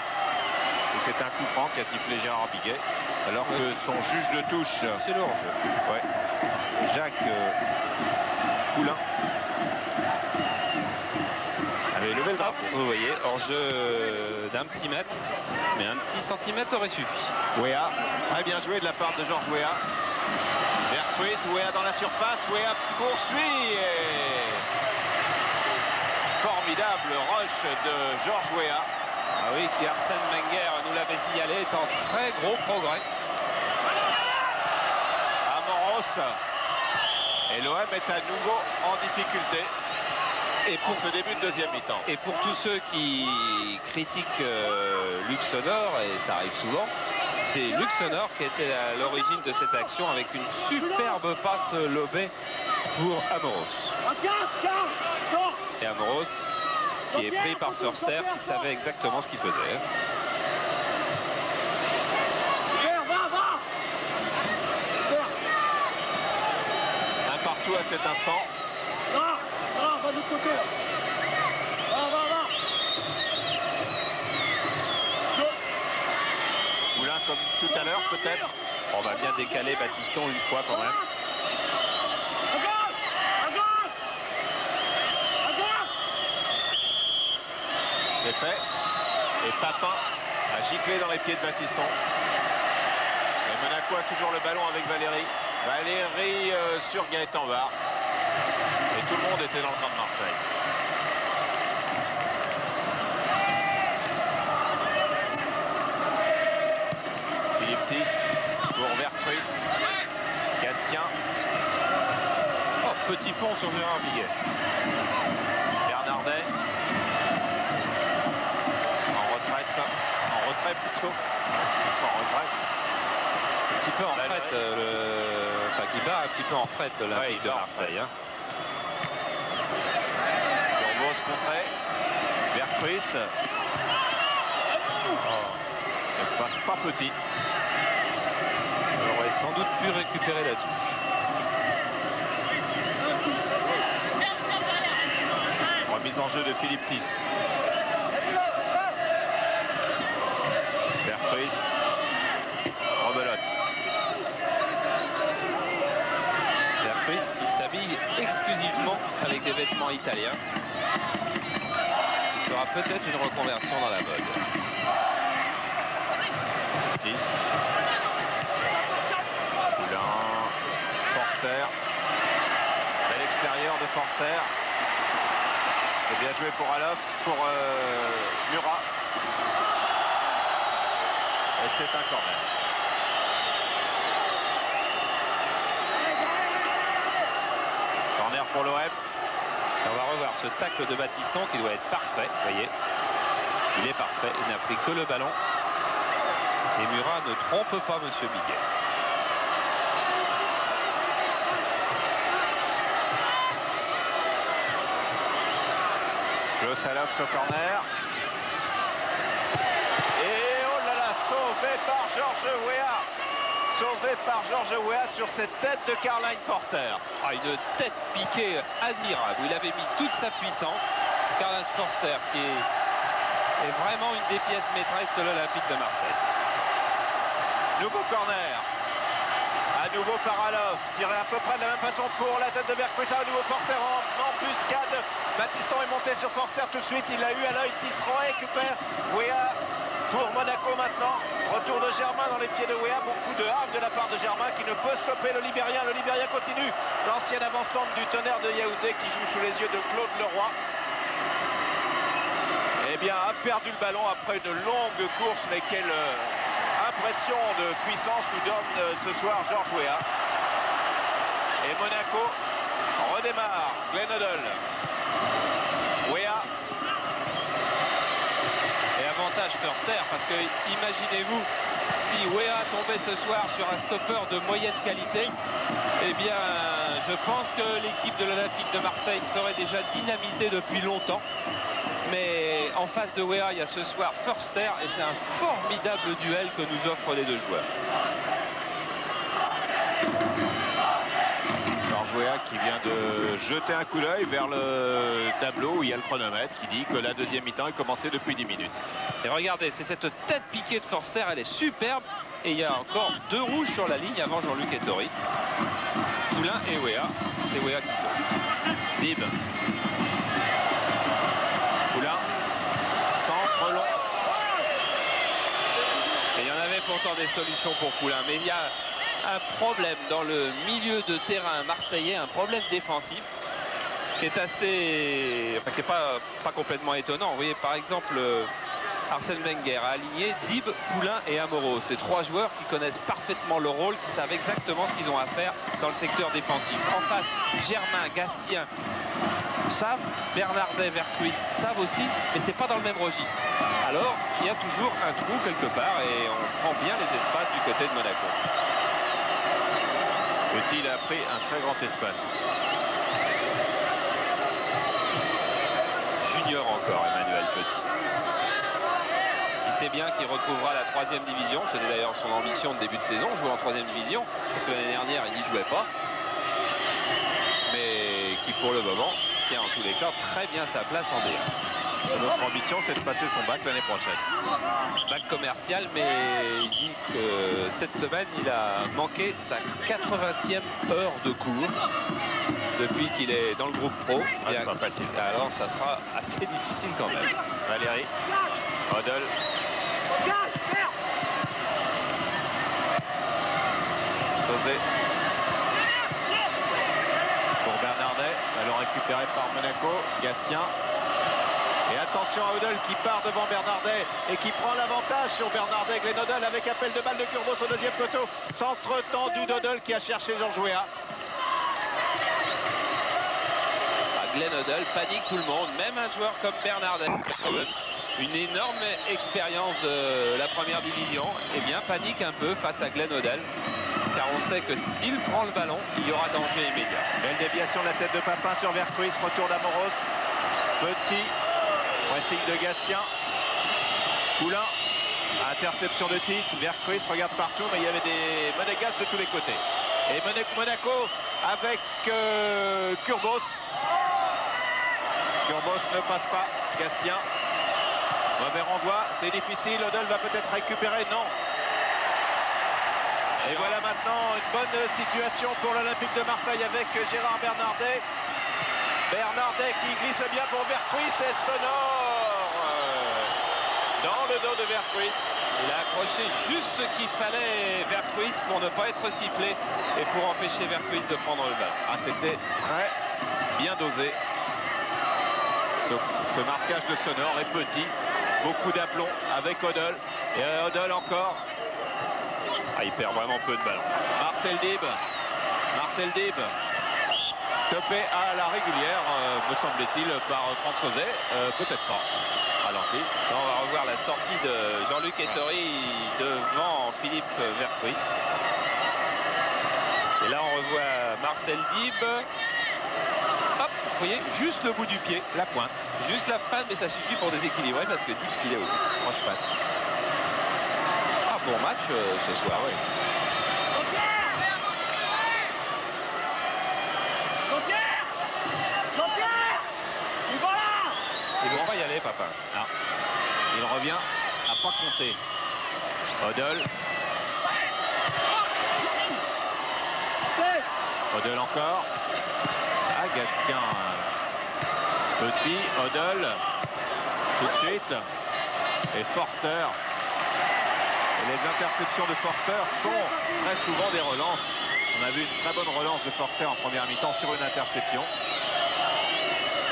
C'est un coup franc qu'a sifflé Gérard Biguet, alors que son juge de touche, c'est le hors-jeu. Ouais, Jacques Poulain, avait levé le drapeau. Vous voyez, hors-jeu d'un petit mètre, mais un petit centimètre aurait suffi. Weah, très bien joué de la part de Georges Weah. Vercruis, Weah dans la surface, Weah poursuit et... Formidable rush de Georges Weah. Ah oui, qui Arsène Wenger nous l'avait signalé, est en très gros progrès. Amoros. Et l'OM est à nouveau en difficulté. Et pour ce début de deuxième mi-temps. Et pour tous ceux qui critiquent Luxonor, et ça arrive souvent, c'est Luxonor qui était à l'origine de cette action avec une superbe passe lobée pour Amoros. Et Amoros qui est pris par Forster qui savait exactement ce qu'il faisait. Un partout à cet instant. Moulin comme tout à l'heure peut-être. On va bien décaler Batiston une fois quand même. C'est fait. Et Papin a giclé dans les pieds de Batiston. Et Monaco a toujours le ballon avec Valéry. Valéry sur Gaëtan Var. Et tout le monde était dans le camp de Marseille. Philippe Thiss pour Vercruis. Gastien. petit pont sur Gérard Biguet. Bernardet. En retrait plutôt. En retrait. Un petit peu en retraite, enfin qui bat un petit peu en retraite l'Olympique de Marseille. Hein. Grosse contrée. Vercruis. Ne passe pas petit. On aurait sans doute pu récupérer la touche. Remise en jeu de Philippe Thys. Vercruis. Rebelote. Vercruis qui s'habille exclusivement avec des vêtements italiens. Ce sera peut-être une reconversion dans la mode. Thys. Poulain. Forster. Bel extérieur de Forster. Et bien joué pour Alof, pour Murat. Et c'est un corner. Corner pour l'OM. On va revoir ce tacle de Battiston qui doit être parfait. Vous voyez, il est parfait. Il n'a pris que le ballon. Et Murat ne trompe pas Monsieur Biguet. Salovs au corner. Et oh là là, sauvé par Georges Weah. Sauvé par Georges Weah sur cette tête de Karl-Heinz Forster. Ah, une tête piquée admirable. Il avait mis toute sa puissance. Karl-Heinz Forster qui est vraiment une des pièces maîtresses de l'Olympique de Marseille. Nouveau corner. À nouveau par Alof, tiré à peu près de la même façon pour la tête de Vercruis. À nouveau Forster en embuscade. Battiston est monté sur Forster tout de suite. Il l'a eu à l'œil. Tisserand récupère. Weah pour Monaco maintenant. Retour de Germain dans les pieds de Weah. Beaucoup de hargne de la part de Germain qui ne peut stopper le Libérien. Le Libérien continue. L'ancienne avancante du Tonnerre de Yaoundé qui joue sous les yeux de Claude Leroy. Eh bien, a perdu le ballon après une longue course. Mais quelle impression de puissance nous donne ce soir Georges Weah. Et Monaco redémarre. Glenn Hoddle. Weah. Et avantage Forster parce que imaginez-vous si Weah tombait ce soir sur un stopper de moyenne qualité, eh bien je pense que l'équipe de l'Olympique de Marseille serait déjà dynamitée depuis longtemps. Mais en face de Weah, il y a ce soir Forster et c'est un formidable duel que nous offrent les deux joueurs. Georges Weah qui vient de jeter un coup d'œil vers le tableau où il y a le chronomètre qui dit que la deuxième mi-temps est commencée depuis 10 minutes. Et regardez, c'est cette tête piquée de Forster, elle est superbe. Et il y a encore 2 rouges sur la ligne avant Jean-Luc Ettori. Poulain et Weah. C'est Weah qui sort. Bib. Poulain. Centre long. Et il y en avait pourtant des solutions pour Poulain. Mais il y a un problème dans le milieu de terrain marseillais, un problème défensif qui est assez, enfin, qui n'est pas complètement étonnant. Vous voyez par exemple Arsène Wenger a aligné Dib, Poulain et Amoro. Ces 3 joueurs qui connaissent parfaitement leur rôle, qui savent exactement ce qu'ils ont à faire dans le secteur défensif. En face, Germain, Gastien savent, Bernardet, Vercruis savent aussi, mais c'est pas dans le même registre. Alors il y a toujours un trou quelque part et on prend bien les espaces du côté de Monaco. Petit a pris un très grand espace. Junior encore, Emmanuel Petit. Qui sait bien qu'il retrouvera la 3e division. C'était d'ailleurs son ambition de début de saison, jouer en 3e division. Parce que l'année dernière, il n'y jouait pas. Mais qui pour le moment tient en tous les cas très bien sa place en D1. Notre ambition, c'est de passer son bac l'année prochaine. Bac commercial, mais il dit que cette semaine, il a manqué sa 80e heure de cours depuis qu'il est dans le groupe pro. Ah, c'est pas facile. Alors, ça sera assez difficile quand même. Valérie. Hoddle. Sauzet. Pour Bernardet. Ballon récupéré par Monaco. Gastien. Et attention à Hoddle qui part devant Bernardet et qui prend l'avantage sur Bernardet. Glenn Hoddle avec appel de balle de Curbos au 2e poteau. Centre tendu d'Hoddle qui a cherché Georges Weah. Glenn Hoddle, panique tout le monde, même un joueur comme Bernardet, une énorme expérience de la première division, eh bien panique un peu face à Glenn Hoddle, car on sait que s'il prend le ballon, il y aura danger immédiat. Belle déviation de la tête de Papin sur Vercruis, retour d'Amoros. Petit pressing de Gastien. Poulain, interception de Tis. Vercruis regarde partout, mais il y avait des monégasques de tous les côtés. Et Monaco avec Kurbos. Kurbos ne passe pas. Gastien. Mauvais renvoi, c'est difficile. Hoddle va peut-être récupérer. Non. Et voilà maintenant une bonne situation pour l'Olympique de Marseille avec Gérard Bernardet. Bernardet qui glisse bien pour Vercruis et sonore dans le dos de Vercruis. Il a accroché juste ce qu'il fallait Vercruis pour ne pas être sifflé et pour empêcher Vercruis de prendre le ballon. Ah, c'était très bien dosé. Ce marquage de sonore est petit. Beaucoup d'aplomb avec Hoddle. Et Hoddle encore. Ah, il perd vraiment peu de ballons. Marcel Dib. Marcel Dib. Stoppé à la régulière, me semble-t-il, par Franck Sauzet. Peut-être pas. Ralenti. Là, on va revoir la sortie de Jean-Luc Ettori devant Philippe Vercruis. Et là, on revoit Marcel Dib. Hop, vous voyez, juste le bout du pied. La pointe. Juste la patte, mais ça suffit pour déséquilibrer parce que Dib filait au bout. Proche patte. Ah, bon match ce soir, oui. Il ne va pas y aller, Papin. Non. Il revient à pas compter. Hoddle. Hoddle encore. Ah, Gastien. Petit. Hoddle. Tout de suite. Et Forster. Et les interceptions de Forster sont très souvent des relances. On a vu une très bonne relance de Forster en première mi-temps sur une interception.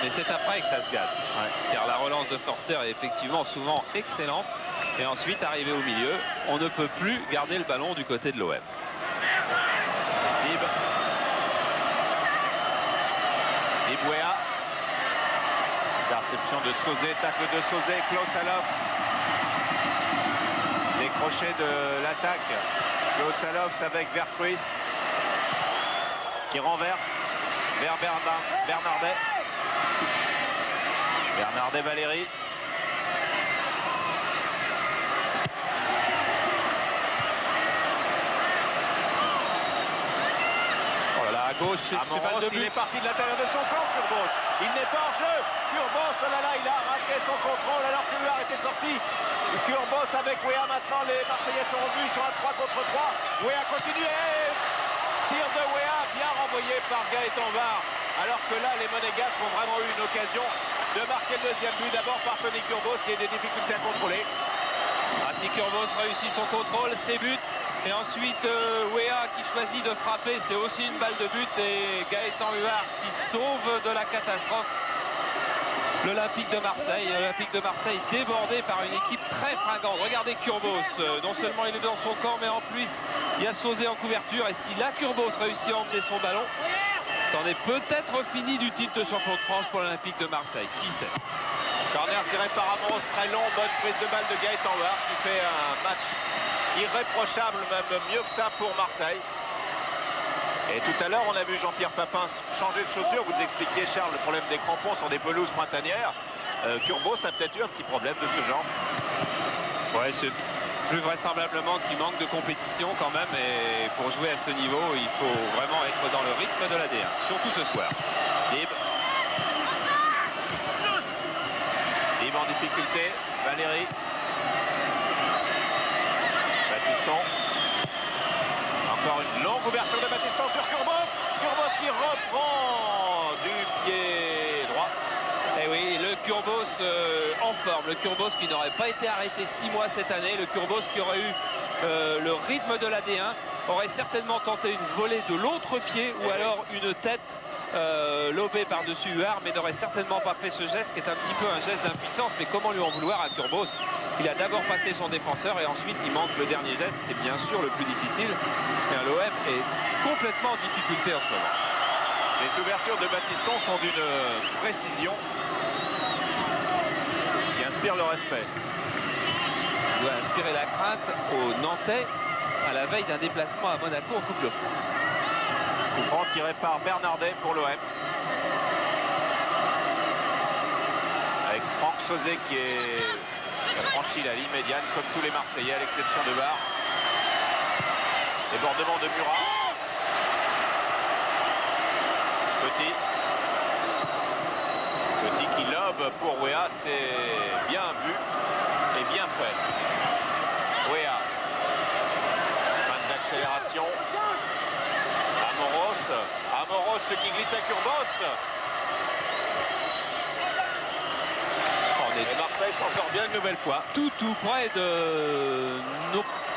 Mais c'est après que ça se gâte. Ouais. Car la relance de Forster est effectivement souvent excellente. Et ensuite, arrivé au milieu, on ne peut plus garder le ballon du côté de l'OM. Ibouéa. Interception de Sauzet, tacle de Sauzet, Klaus Allofs. Décroché de l'attaque. Klaus Allofs avec Vercruis. Qui renverse vers Bernardet. Bernardet Valéry. Oh là là, à gauche, c'est mal de Il but. est parti de l'intérieur de son camp, Kurbos. Il n'est pas hors jeu. Kurbos, oh là là, il a raté son contrôle alors que Huard était sorti. Kurbos avec Wea maintenant. Les Marseillais sont revenus. Ils sont à 3 contre 3. Wea continue. Tir de Wea, bien renvoyé par Gaëtan Var. Alors que là, les Monégasques ont vraiment eu une occasion de marquer le deuxième but. D'abord par Tony Kurbos qui a des difficultés à contrôler. Ah, si Kurbos réussit son contrôle, c'est but. Et ensuite, Wea qui choisit de frapper, c'est aussi une balle de but. Et Gaëtan Huard qui sauve de la catastrophe l'Olympique de Marseille. L'Olympique de Marseille débordé par une équipe très fringante. Regardez Kurbos, non seulement il est dans son camp, mais en plus, il y a Sauzet en couverture. Et si là, Kurbos réussit à emmener son ballon, c'en est peut-être fini du titre de champion de France pour l'Olympique de Marseille. Qui sait? Corner tiré par Amoros, très long. Bonne prise de balle de Gaëtan Huard qui fait un match irréprochable, même mieux que ça pour Marseille. Et tout à l'heure, on a vu Jean-Pierre Papin changer de chaussures. Vous expliquiez, Charles, le problème des crampons sur des pelouses printanières. Kurbos a peut-être eu un petit problème de ce genre. Ouais, c'est plus vraisemblablement qu'il manque de compétition quand même. Et pour jouer à ce niveau, il faut vraiment être dans le rythme de la D1, surtout ce soir. Dib. Dib en difficulté. Valéry. Baptiston. Encore une longue ouverture de Baptiston sur Kurbos. Kurbos qui reprend du pied droit. Et oui, le Kurbos en forme. Le Kurbos qui n'aurait pas été arrêté 6 mois cette année. Le Kurbos qui aurait eu le rythme de la D1. Aurait certainement tenté une volée de l'autre pied ou alors une tête lobée par-dessus Huard, mais n'aurait certainement pas fait ce geste qui est un petit peu un geste d'impuissance. Mais comment lui en vouloir à Kurbos? Il a d'abord passé son défenseur et ensuite il manque le dernier geste. C'est bien sûr le plus difficile. L'OM est complètement en difficulté en ce moment. Les ouvertures de Battiston sont d'une précision qui inspire le respect. Il doit inspirer la crainte aux Nantais à la veille d'un déplacement à Monaco en Coupe de France. Coup franc tiré par Bernardet pour l'OM. Avec Franck Sauzet qui a franchi la ligne médiane comme tous les Marseillais à l'exception de Var. Débordement de Murat. Petit qui lobe pour Wea, c'est bien vu et bien fait. Wea. Fin d'accélération. Amoros qui glisse à Kurbos. Et Marseille s'en sort bien une nouvelle fois. Tout près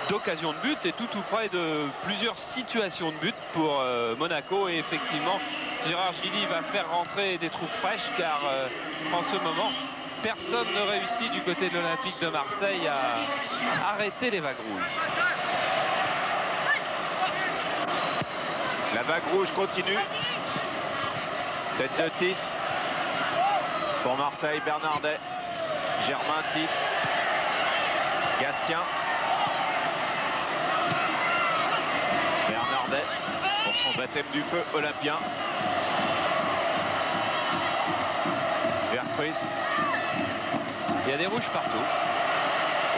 d'occasion de but et tout près de plusieurs situations de but pour Monaco. Et effectivement, Gérard Gilly va faire rentrer des troupes fraîches car en ce moment, personne ne réussit du côté de l'Olympique de Marseille à arrêter les vagues rouges. La vague rouge continue. Tête de Tis. Pour Marseille, Bernardet. Germain Tis. Gastien. Bernardet pour son baptême du feu olympien. Vercruis. Il y a des rouges partout.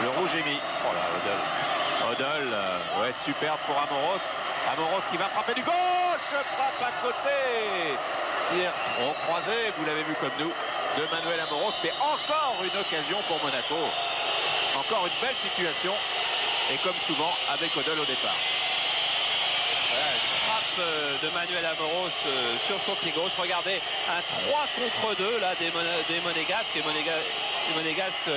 Le rouge est mis. Oh là, Odell. Ouais, superbe pour Amoros. Amoros qui va frapper du gauche. Frappe à côté. Tir au croisé, vous l'avez vu comme nous, de Manuel Amoros. Mais encore une occasion pour Monaco. Encore une belle situation. Et comme souvent, avec Odell au départ. Voilà, frappe de Manuel Amoros sur son pied gauche. Regardez, un 3 contre 2 là, des Monégasques. Et Monégasques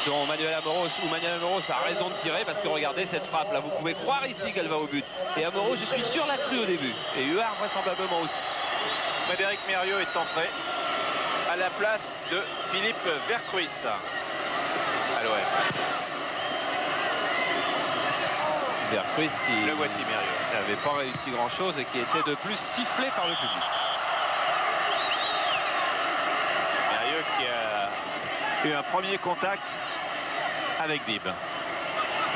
dont Manuel Amoros a raison de tirer parce que regardez cette frappe là. Vous pouvez croire ici qu'elle va au but. Et Amoros, je suis sûr, l'a cru au début. Et Huard vraisemblablement aussi. Frédéric Mérieux est entré à la place de Philippe Vercruis. À l'OM. Vercruis qui le voici Mérieux. n'avait pas réussi grand chose et qui était de plus sifflé par le public. Mérieux qui a eu un premier contact avec Dib.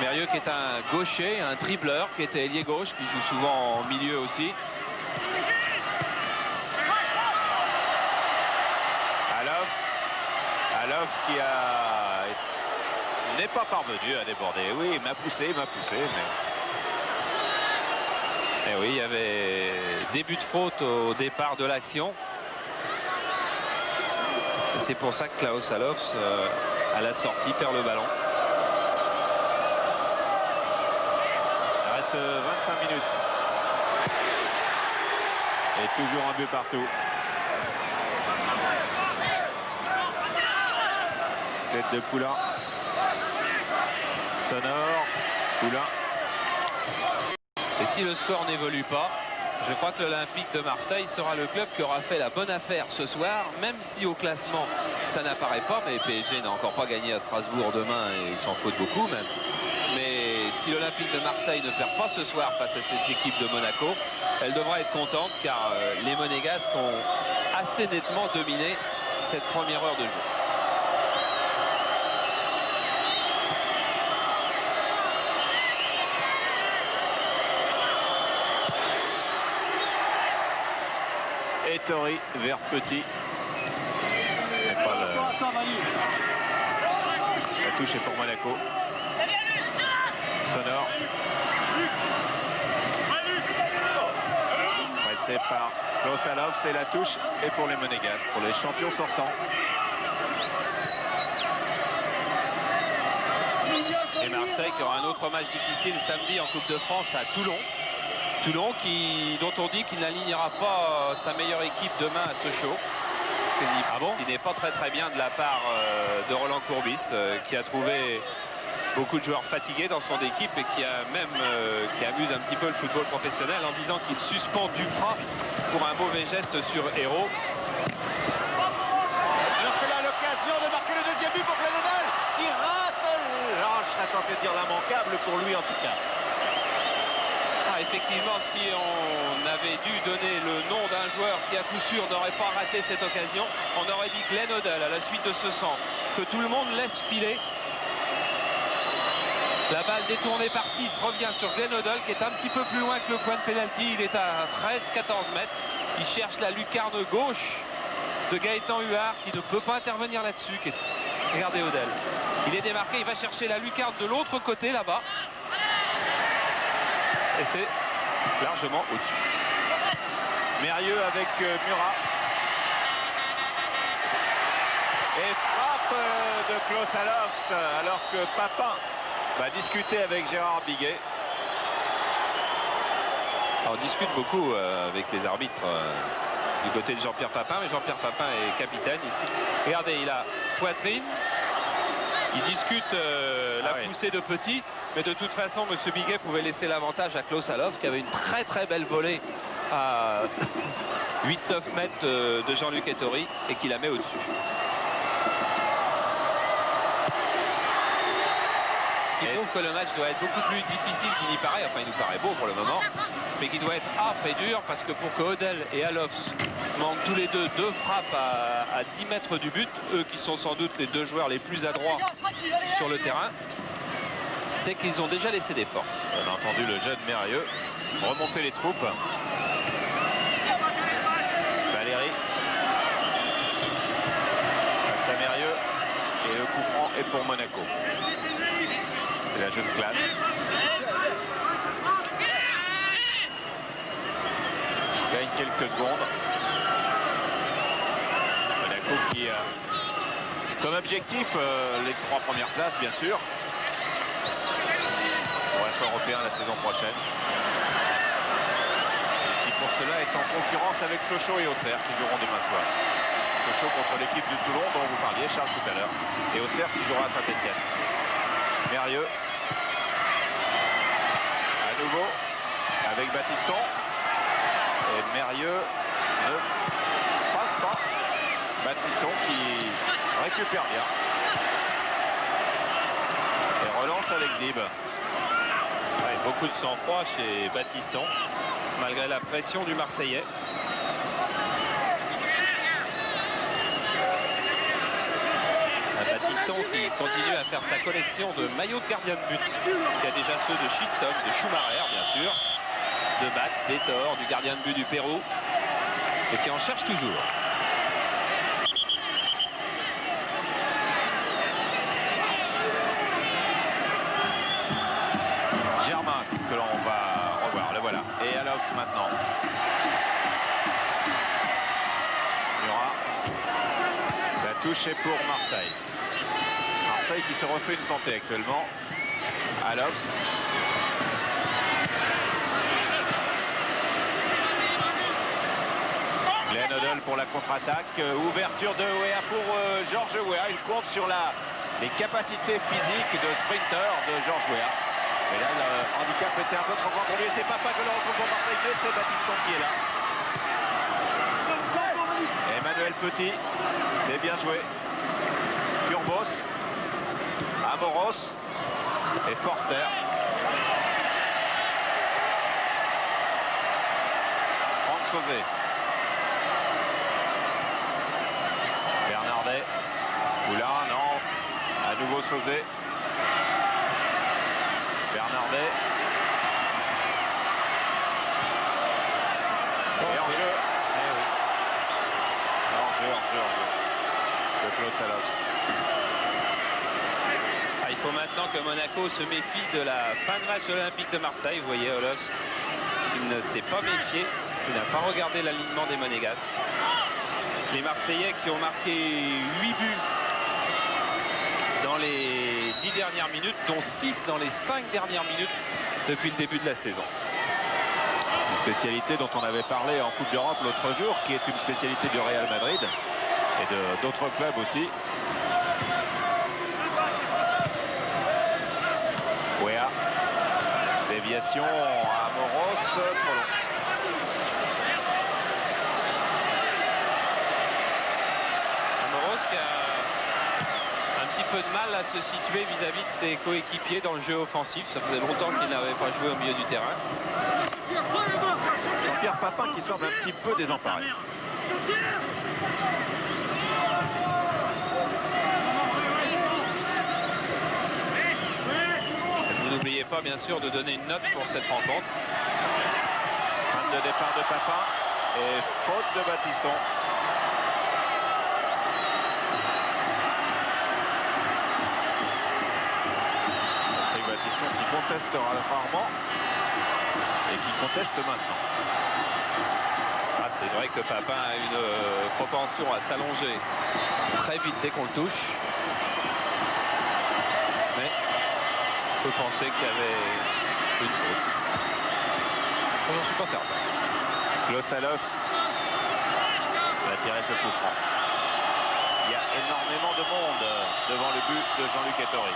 Mérieux qui est un gaucher, un dribbleur, qui était ailier gauche, qui joue souvent en milieu aussi. Alofs qui n'est pas parvenu à déborder. Oui, il m'a poussé, mais... Et oui, il y avait début de faute au départ de l'action. Et c'est pour ça que Klaus Alofs, à la sortie, perd le ballon. Il reste 25 minutes. Et toujours un but partout. Tête de Poulain. Sonore. Poulain. Et si le score n'évolue pas, je crois que l'Olympique de Marseille sera le club qui aura fait la bonne affaire ce soir, même si au classement ça n'apparaît pas, mais PSG n'a encore pas gagné à Strasbourg demain et il s'en faut beaucoup même. Mais si l'Olympique de Marseille ne perd pas ce soir face à cette équipe de Monaco, elle devra être contente car les Monégasques ont assez nettement dominé cette première heure de jeu. Ettori vers Petit. Ce n'est pas la touche est pour Monaco. Sonore. Pressé par Klaus Alofs, c'est la touche et pour les Monégasques, pour les champions sortants. Et Marseille qui aura un autre match difficile samedi en Coupe de France à Toulon. Toulon dont on dit qu'il n'alignera pas sa meilleure équipe demain à Sochaux. Ce qui n'est pas très bien de la part de Roland Courbis qui a trouvé beaucoup de joueurs fatigués dans son équipe et qui amuse un petit peu le football professionnel en disant qu'il suspend Duprat pour un mauvais geste sur Hérault. Alors que là l'occasion de marquer le deuxième but pour Plénodal, il rate. Je serais tenté de dire l'immanquable pour lui en tout cas. Effectivement, si on avait dû donner le nom d'un à coup sûr n'aurait pas raté cette occasion, on aurait dit Glenn Hoddle à la suite de ce centre que tout le monde laisse filer. La balle détournée par Tis revient sur Glenn Hoddle qui est un petit peu plus loin que le point de pénalty. Il est à 13-14 mètres. Il cherche la lucarne gauche de Gaëtan Huard qui ne peut pas intervenir là-dessus. Regardez Hoddle. Il est démarqué, il va chercher la lucarne de l'autre côté là-bas. Et c'est largement au-dessus. Mérieux avec Murat. Et frappe de Klaus Allofs alors que Papin va discuter avec Gérard Biguet. Alors, on discute beaucoup avec les arbitres du côté de Jean-Pierre Papin, mais Jean-Pierre Papin est capitaine ici. Regardez, il a poitrine. Il discute la poussée de Petit, mais de toute façon, M. Biguet pouvait laisser l'avantage à Klaus Allofs qui avait une très très belle volée à 8-9 mètres de Jean-Luc Ettori et qui la met au-dessus. Ce qui prouve que le match doit être beaucoup plus difficile qu'il n'y paraît. Enfin, il nous paraît beau pour le moment, mais qui doit être âpre et dur parce que pour que Hoddle et Allofs manquent tous les deux frappes à 10 mètres du but, eux qui sont sans doute les deux joueurs les plus adroits sur le terrain, c'est qu'ils ont déjà laissé des forces. On a entendu le jeune Mérieux remonter les troupes. Valéry face à Mérieux et le coup franc est pour Monaco. C'est la jeune classe. Gagne quelques secondes. Monaco qui a comme objectif les 3 premières places bien sûr. Pour être européen la saison prochaine. Et qui pour cela est en concurrence avec Sochaux et Auxerre qui joueront demain soir. Sochaux contre l'équipe de Toulon dont vous parliez Charles tout à l'heure. Et Auxerre qui jouera à Saint-Etienne. Mérieux. À nouveau avec Battiston. Et Mérieux ne passe pas. Battiston qui récupère bien. Et relance avec Dib. Ouais, beaucoup de sang-froid chez Battiston, malgré la pression du Marseillais. Battiston qui continue à faire sa collection de maillots de gardien de but, qui a déjà ceux de Chilton, de Schumacher bien sûr, de Batz, d'Etor, du gardien de but du Pérou, et qui en cherche toujours. Germain que l'on va revoir, le voilà. Et Allofs maintenant. Murat. La touche est pour Marseille. Marseille qui se refait une santé actuellement. Allofs. Glenn Hoddle pour la contre-attaque. Ouverture de Weah pour Georges Weah. Il compte sur les capacités physiques de sprinter de Georges Weah. Et là, le handicap était un peu trop grand pour lui. Et c'est Papin que le retrouve pour Marseille, mais c'est Battiston qui est là. Emmanuel Petit, c'est bien joué. Kurbos, Amoros et Forster. Franck Sauzé. Bernardet. Oula, non. À nouveau Sauzé. Bernardet. Et hors-jeu. Hors-jeu. De Klaus Allofs. Il faut maintenant que Monaco se méfie de la fin de match de l'Olympique de Marseille. Vous voyez Allofs qui ne s'est pas méfié, qui n'a pas regardé l'alignement des Monégasques. Les Marseillais qui ont marqué 8 buts dans les 10 dernières minutes, dont 6 dans les 5 dernières minutes depuis le début de la saison. Une spécialité dont on avait parlé en Coupe d'Europe l'autre jour, qui est une spécialité du Real Madrid et d'autres clubs aussi. Weah. Déviation à Amoros. Trop long. Amoros qui a un petit peu de mal à se situer vis-à-vis de ses coéquipiers dans le jeu offensif. Ça faisait longtemps qu'il n'avait pas joué au milieu du terrain. Jean-Pierre Papin qui semble un petit peu désemparé. Vous n'oubliez pas bien sûr de donner une note pour cette rencontre. Fin de départ de Papin et faute de Battiston. Patrick Battiston qui contestera rarement et qui conteste maintenant. Ah, c'est vrai que Papin a une propension à s'allonger très vite dès qu'on le touche. Mais on peut penser qu'il y avait une faute. Je n'en suis pas certain. Glosalos va tirer ce coup franc. Il y a énormément de monde devant le but de Jean-Luc Ettori.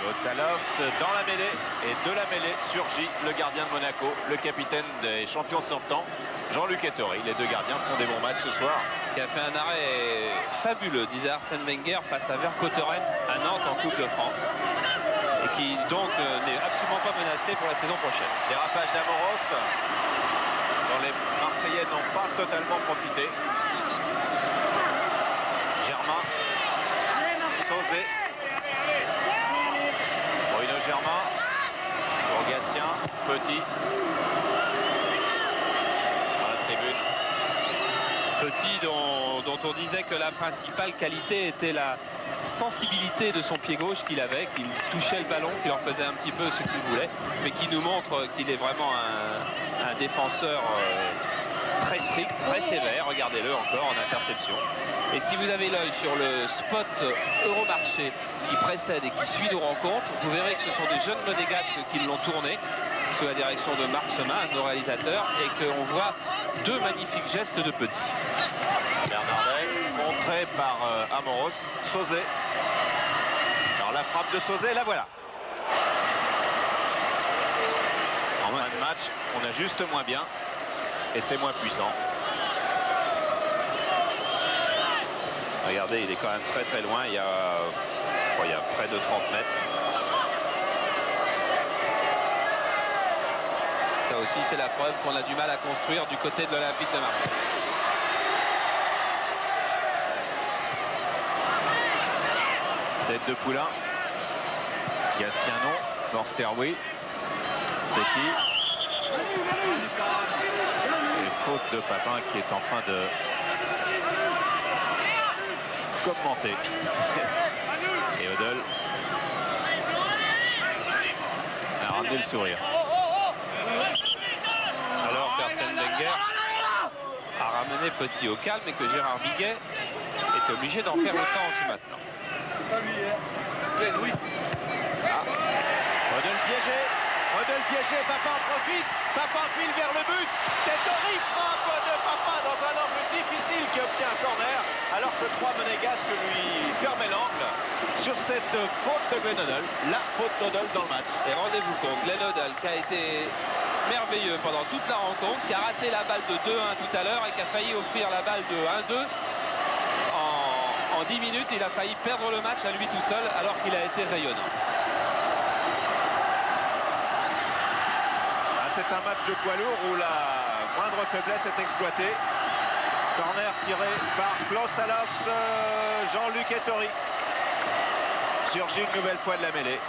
Glosalos dans la mêlée et de la mêlée surgit le gardien de Monaco, le capitaine des champions sortants, Jean-Luc Ettori. Les deux gardiens font des bons matchs ce soir. Qui a fait un arrêt fabuleux, disait Arsène Wenger, face à Vercauteren à Nantes en Coupe de France. Et qui donc n'est absolument pas menacé pour la saison prochaine. Dérapage d'Amoros, dont les Marseillais n'ont pas totalement profité. Germain, Sauzet, Bruno Germain, pour Gastien, Petit, dans la tribune. Petit dont on disait que la principale qualité était la sensibilité de son pied gauche qu'il avait, qu'il touchait le ballon, qu'il en faisait un petit peu ce qu'il voulait, mais qui nous montre qu'il est vraiment un défenseur très strict, très sévère. Regardez-le encore en interception. Et si vous avez l'œil sur le spot Euromarché qui précède et qui suit nos rencontres, vous verrez que ce sont des jeunes monégasques qui l'ont tourné sous la direction de Marc Semin, nos réalisateurs, et qu'on voit deux magnifiques gestes de Petit. Bernardet, contré par Amoros, Sauzet. Alors la frappe de Sauzet, la voilà. En fin de match, on ajuste moins bien et c'est moins puissant. Regardez, il est quand même très très loin, il y a près de 30 mètres. Ça aussi, c'est la preuve qu'on a du mal à construire du côté de l'Olympique de Marseille. Tête de Poulain. Gastien non. Forster oui. Petit. Et faute de Papin qui est en train de commenter. Et Odell a ramené le sourire. Alors qu'Arsène Wenger a ramené Petit au calme et que Gérard Biguet est obligé d'en faire autant aussi maintenant. Odell piégé, Papin en profite, Papin file vers le but, Ettori frappe de Papin dans un angle difficile qui obtient un corner, alors que trois monégasques lui fermaient l'angle sur cette faute de Glenn Hoddle, la faute d'Hoddle dans le match. Et rendez-vous compte, Glenn Hoddle qui a été merveilleux pendant toute la rencontre, qui a raté la balle de 2-1 tout à l'heure et qui a failli offrir la balle de 1-2. En 10 minutes, il a failli perdre le match à lui tout seul alors qu'il a été rayonnant. C'est un match de poids lourd où la moindre faiblesse est exploitée. Corner tiré par Glosalos, Jean-Luc Ettori. Surgit une nouvelle fois de la mêlée.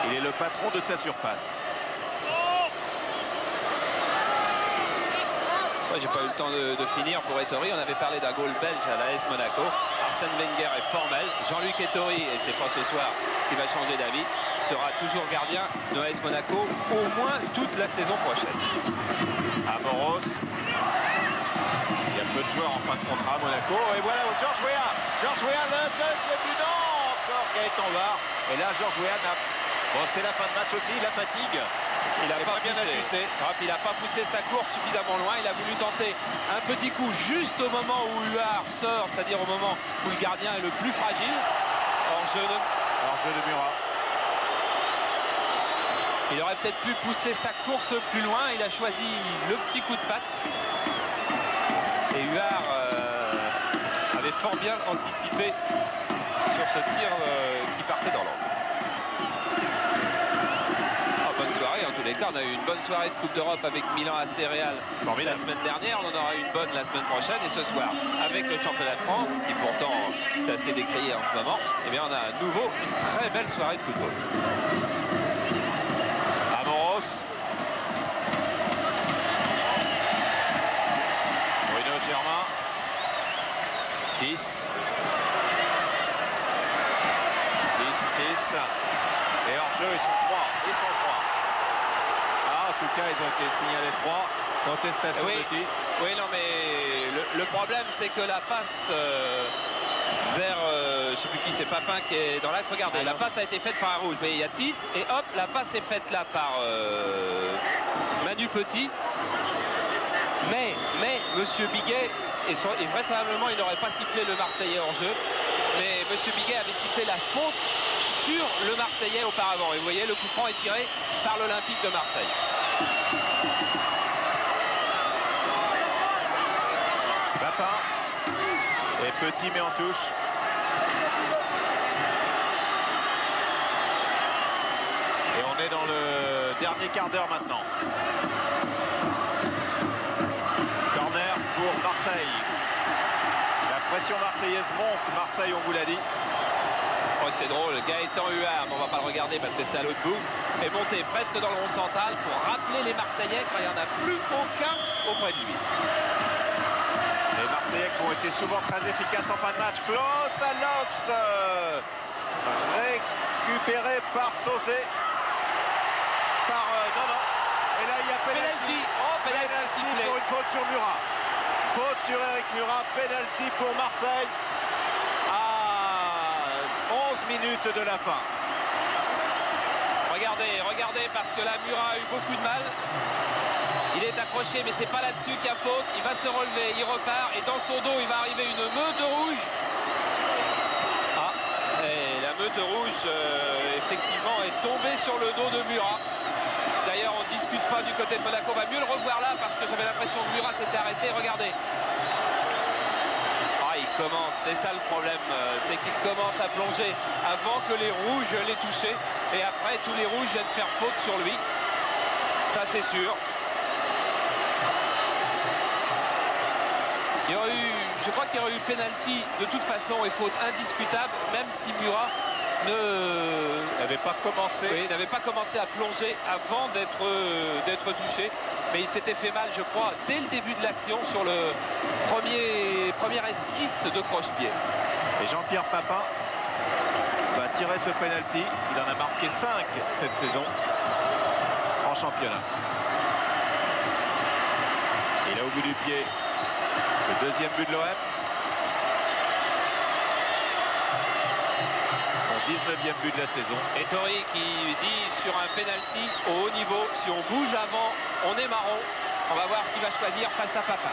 Il est le patron de sa surface. J'ai pas eu le temps de finir pour Ettori. On avait parlé d'un goal belge à l'AS Monaco. Arsène Wenger est formel. Jean-Luc Ettori, et c'est pas ce soir qui va changer d'avis, sera toujours gardien de l'AS Monaco au moins toute la saison prochaine. Amoros. Il y a peu de joueurs en fin de contrat à Monaco. Et voilà Georges Weah. Georges Weah, le deuxième but, non, encore Gaëtan Barre. Et là, Georges Weah, bon, c'est la fin de match aussi, la fatigue. Il n'a pas bien ajusté. Il n'a pas poussé sa course suffisamment loin. Il a voulu tenter un petit coup juste au moment où Huard sort, c'est-à-dire au moment où le gardien est le plus fragile. Hors-jeu de Murat. Il aurait peut-être pu pousser sa course plus loin. Il a choisi le petit coup de patte. Et Huard avait fort bien anticipé sur ce tir qui partait dans l'angle. Bonne soirée. soirée. En tous les cas, on a eu une bonne soirée de Coupe d'Europe avec Milan AC Real la semaine dernière. On en aura une bonne la semaine prochaine. Et ce soir, avec le championnat de France, qui pourtant est assez décrié en ce moment, eh bien, on a à nouveau une très belle soirée de football. Amoros. Bruno Germain. 10. 10. Et hors-jeu, ils sont 3. Ah, en tout cas, ils ont été signalés 3. Contestation de 10. Oui, non, mais le problème, c'est que la passe vers, je ne sais plus qui, c'est Papin qui est dans l'axe. Regardez, la passe a été faite par un rouge. Mais il y a 10 et hop, la passe est faite là par Manu Petit. Mais Monsieur Biguet, et vraisemblablement, il n'aurait pas sifflé le Marseillais hors jeu. Mais Monsieur Biguet avait sifflé la faute sur le Marseillais auparavant. Et vous voyez, le coup franc est tiré par l'Olympique de Marseille. Papin. Et Petit met en touche. Et on est dans le dernier quart d'heure maintenant. Corner pour Marseille. La pression marseillaise monte. Marseille, on vous l'a dit. Oh, c'est drôle, Gaëtan Huard, on va pas le regarder parce que c'est à l'autre bout, est monté presque dans le rond central pour rappeler les Marseillais quand il n'y en a plus aucun auprès de lui. Les Marseillais qui ont été souvent très efficaces en fin de match. Klaus Allofs récupéré par Sauzé. Non. Et là, il y a pénalty. Pénalty sifflé pour une faute sur Murat. Faute sur Eric Murat. Pénalty pour Marseille. À 11 minutes de la fin. Regardez, parce que là, Murat a eu beaucoup de mal. Il est accroché, mais c'est pas là-dessus qu'il y a faute. Il va se relever, il repart, et dans son dos, il va arriver une meute rouge. Ah, et la meute rouge, effectivement, est tombée sur le dos de Murat. D'ailleurs, on ne discute pas du côté de Monaco. On va mieux le revoir là, parce que j'avais l'impression que Murat s'était arrêté. Regardez. Ah, il commence, c'est ça le problème, c'est qu'il commence à plonger avant que les rouges l'aient touché. Et après, tous les rouges viennent faire faute sur lui. Ça, c'est sûr. Il y aurait eu, je crois qu'il y aurait eu pénalty de toute façon et faute indiscutable, même si Murat n'avait pas commencé. Oui, n'avait pas commencé à plonger avant d'être touché. Mais il s'était fait mal, je crois, dès le début de l'action sur le première esquisse de croche-pied. Et Jean-Pierre Papin va tirer ce penalty. Il en a marqué 5 cette saison en championnat. Il est au bout du pied. Le deuxième but de l'OM. Son 19e but de la saison. Et Tori qui dit sur un penalty au haut niveau, si on bouge avant, on est marron. On va voir ce qu'il va choisir face à Papin.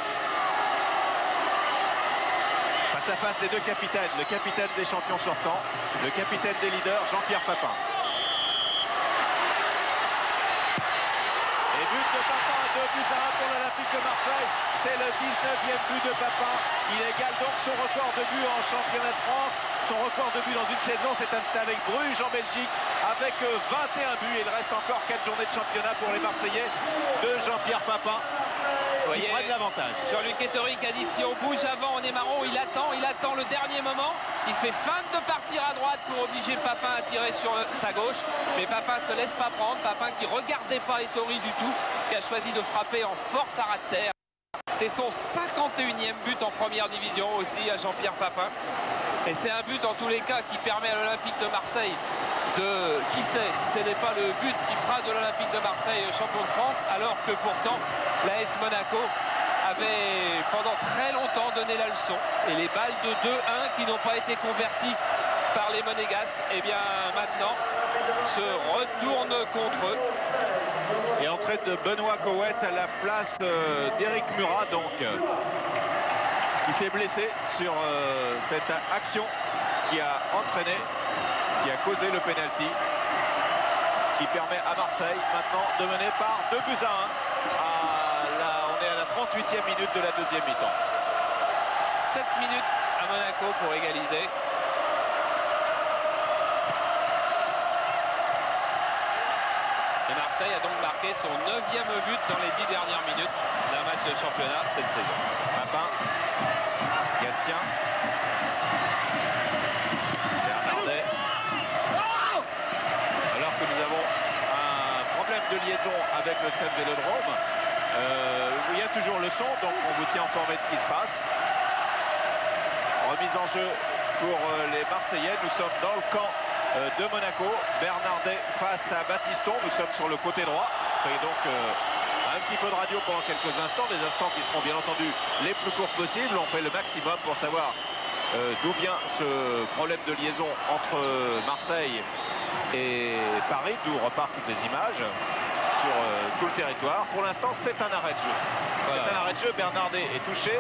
Face à face des deux capitaines, le capitaine des champions sortants, le capitaine des leaders, Jean-Pierre Papin. Et but de Papin, 2-1 pour l'Olympique de Marseille. C'est le 19e but de Papin. Il égale donc son record de but en championnat de France. Son record de but dans une saison, c'est avec Bruges en Belgique, avec 21 buts. Il reste encore 4 journées de championnat pour les Marseillais de Jean-Pierre Papin. Vous voyez, l'avantage. Jean-Luc Ettori qui a dit si on bouge avant, on est marron. Il attend le dernier moment. Il fait feinte de partir à droite pour obliger Papin à tirer sur sa gauche. Mais Papin se laisse pas prendre. Papin qui regardait pas Ettori du tout, qui a choisi de frapper en force à ras de terre. C'est son 51e but en première division aussi à Jean-Pierre Papin. Et c'est un but en tous les cas qui permet à l'Olympique de Marseille de, qui sait, si ce n'est pas le but qui fera de l'Olympique de Marseille champion de France, alors que pourtant l'AS Monaco avait pendant très longtemps donné la leçon. Et les balles de 2-1 qui n'ont pas été converties par les Monégasques, et bien maintenant se retournent contre eux. Et entrée de Benoît Cowet à la place d'Eric Murat, donc qui s'est blessé sur cette action qui a entraîné, qui a causé le penalty, qui permet à Marseille maintenant de mener par 2-1. On est à la 38e minute de la deuxième mi-temps. 7 minutes à Monaco pour égaliser. Et Marseille a donc marqué son 9e but dans les 10 dernières minutes d'un match de championnat cette saison. Papin, Gastien, Bernardet. Alors que nous avons un problème de liaison avec le stade Vélodrome, il y a toujours le son, donc on vous tient informé de ce qui se passe. Remise en jeu pour les Marseillais. Nous sommes dans le camp de Monaco. Bernardet face à Battiston. Nous sommes sur le côté droit. Fait donc un petit peu de radio pendant quelques instants. Des instants qui seront bien entendu les plus courts possibles. On fait le maximum pour savoir d'où vient ce problème de liaison entre Marseille et Paris, d'où repartent toutes les images sur tout le territoire. Pour l'instant, c'est un arrêt de jeu. Voilà. C'est un arrêt de jeu. Bernardet est touché.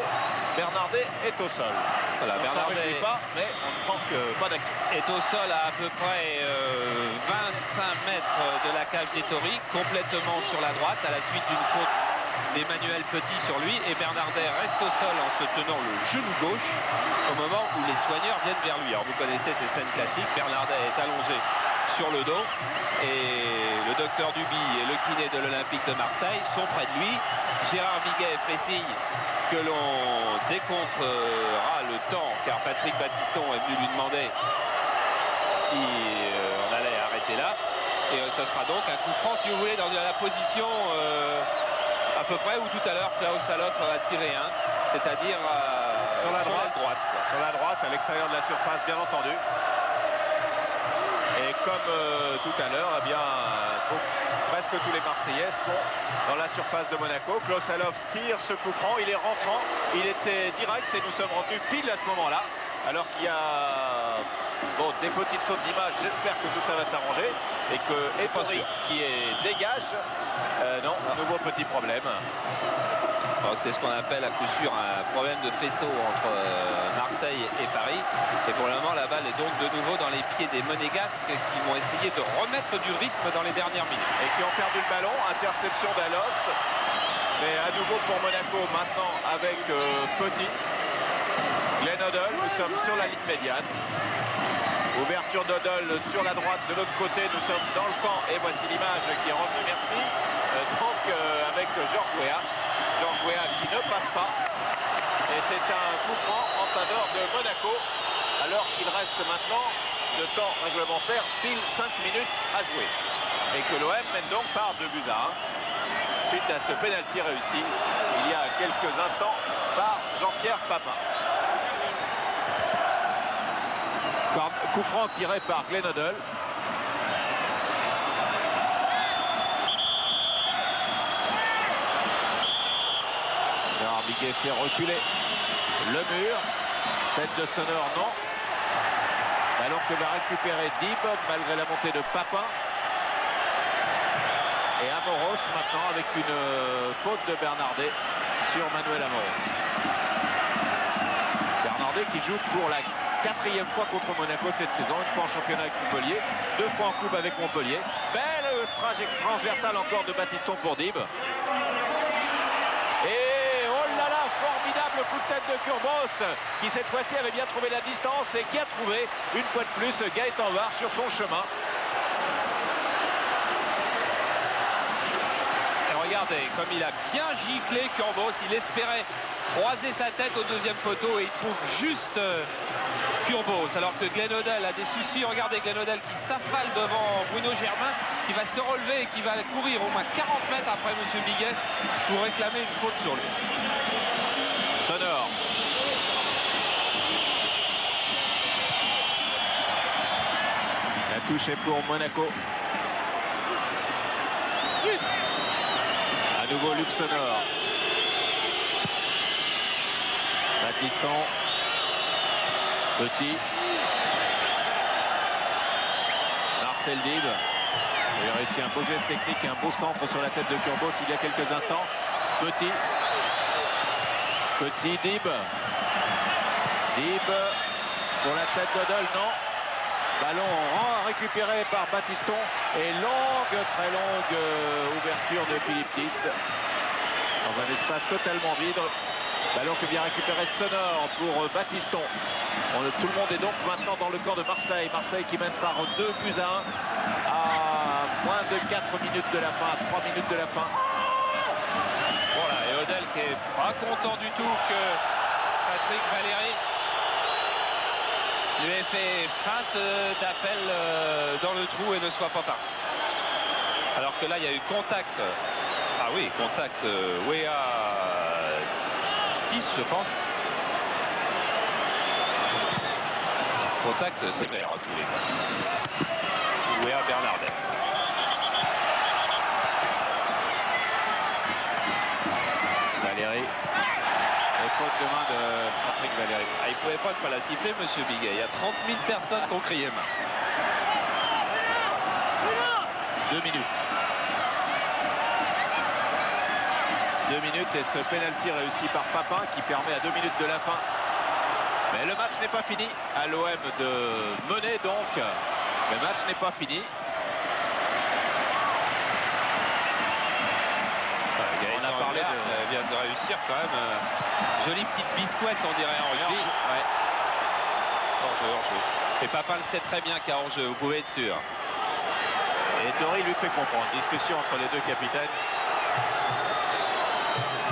Bernardet est au sol. Voilà, Bernardet pas, mais on ne manque pas d'action. Est au sol à peu près 25 mètres de la cage d'Ettori, complètement sur la droite à la suite d'une faute d'Emmanuel Petit sur lui. Et Bernardet reste au sol en se tenant le genou gauche au moment où les soigneurs viennent vers lui. Alors vous connaissez ces scènes classiques. Bernardet est allongé sur le dos et le docteur Duby et le kiné de l'Olympique de Marseille sont près de lui. Gérard Viguet fait signe que l'on décomptera le temps, car Patrick Battiston est venu lui demander si on allait arrêter là. Et ce sera donc un coup franc, si vous voulez, dans la position à peu près où tout à l'heure Klaus Allofs en a tiré un, c'est-à-dire sur la droite. Sur la droite, à l'extérieur de la surface, bien entendu. Et comme tout à l'heure, eh bien, presque tous les Marseillais sont dans la surface de Monaco. Klaus Allofs tire ce coup franc, il est rentrant, il était direct et nous sommes revenus pile à ce moment-là. Alors qu'il y a des petites sautes d'image, j'espère que tout ça va s'arranger et que Ettori qui dégage, non, nouveau petit problème. C'est ce qu'on appelle à coup sûr un problème de faisceau entre Marseille et Paris. Et pour le moment, la balle est donc de nouveau dans les pieds des Monégasques qui vont essayer de remettre du rythme dans les dernières minutes. Et qui ont perdu le ballon, interception d'Allofs. Mais à nouveau pour Monaco maintenant avec Petit. Glenn Hoddle, nous sommes sur la ligne médiane. Ouverture d'Hoddle sur la droite, de l'autre côté, nous sommes dans le camp. Et voici l'image qui est revenue, merci. Avec Georges Weah. Georges Weah qui ne passe pas. Et c'est un coup franc en faveur de Monaco. Alors qu'il reste maintenant de temps réglementaire, pile 5 minutes à jouer. Et que l'OM mène donc par 2-1. Suite à ce pénalty réussi, il y a quelques instants, par Jean-Pierre Papin. Coup franc tiré par Glenn Hoddle. Gérard Viguet fait reculer le mur. Tête de Sonneur, non. Ballon que va récupérer Dib malgré la montée de Papin. Et Amoros maintenant avec une faute de Bernardet sur Manuel Amoros. Bernardet qui joue pour la 4e fois contre Monaco cette saison, une fois en championnat avec Montpellier, 2 fois en coupe avec Montpellier. Belle transversale encore de Battiston pour Dib. Et oh là là, formidable coup de tête de Kurbos qui cette fois-ci avait bien trouvé la distance et qui a trouvé une fois de plus Gaëtan Var sur son chemin. Et regardez comme il a bien giclé Kurbos, il espérait croiser sa tête au deuxième poteau et il trouve juste Kurbos, alors que Glenn Hoddle a des soucis. Regardez Glenn Hoddle qui s'affale devant Bruno Germain, qui va se relever et qui va courir au moins 40 mètres après M. Viguet pour réclamer une faute sur lui. Sonneur. La touche est pour Monaco. À nouveau Luc Sonneur. Battiston. Petit. Marcel Dib. Il a réussi un beau geste technique et un beau centre sur la tête de Kurbos il y a quelques instants. Petit. Petit Dib. Dib pour la tête d'Hoddle, non. Ballon récupéré par Battiston. Et très longue ouverture de Philippe Thiss. Dans un espace totalement vide. Ballon que vient récupérer Sonneur pour Battiston. Tout le monde est donc maintenant dans le camp de Marseille. Marseille qui mène par 2-1 à Moins de 4 minutes de la fin, 3 minutes de la fin. Voilà, et Odell qui est pas content du tout que Patrick Valéry lui ait fait feinte d'appel dans le trou et ne soit pas parti. Alors que là, il y a eu contact. Ah oui, contact Weah 10, je pense. Contact sévère à tous les cas. Weah Bernardet. Valéry. Et faute de main de Patrick Valéry. Ah, il ne pouvait pas ne pas la siffler, monsieur Biguet. Il y a 30 000 personnes qui ont crié main. 2 minutes. 2 minutes et ce pénalty réussi par Papin qui permet à 2 minutes de la fin. Mais le match n'est pas fini. À l'OM de mener donc. Le match n'est pas fini. On a parlé vient de réussir quand même. Jolie petite biscuette, on dirait en rugby. Ouais. Hors-jeu. Et Papin le sait très bien qu'il y a hors-jeu, vous pouvez être sûr. Et Tori lui fait comprendre. Discussion entre les deux capitaines.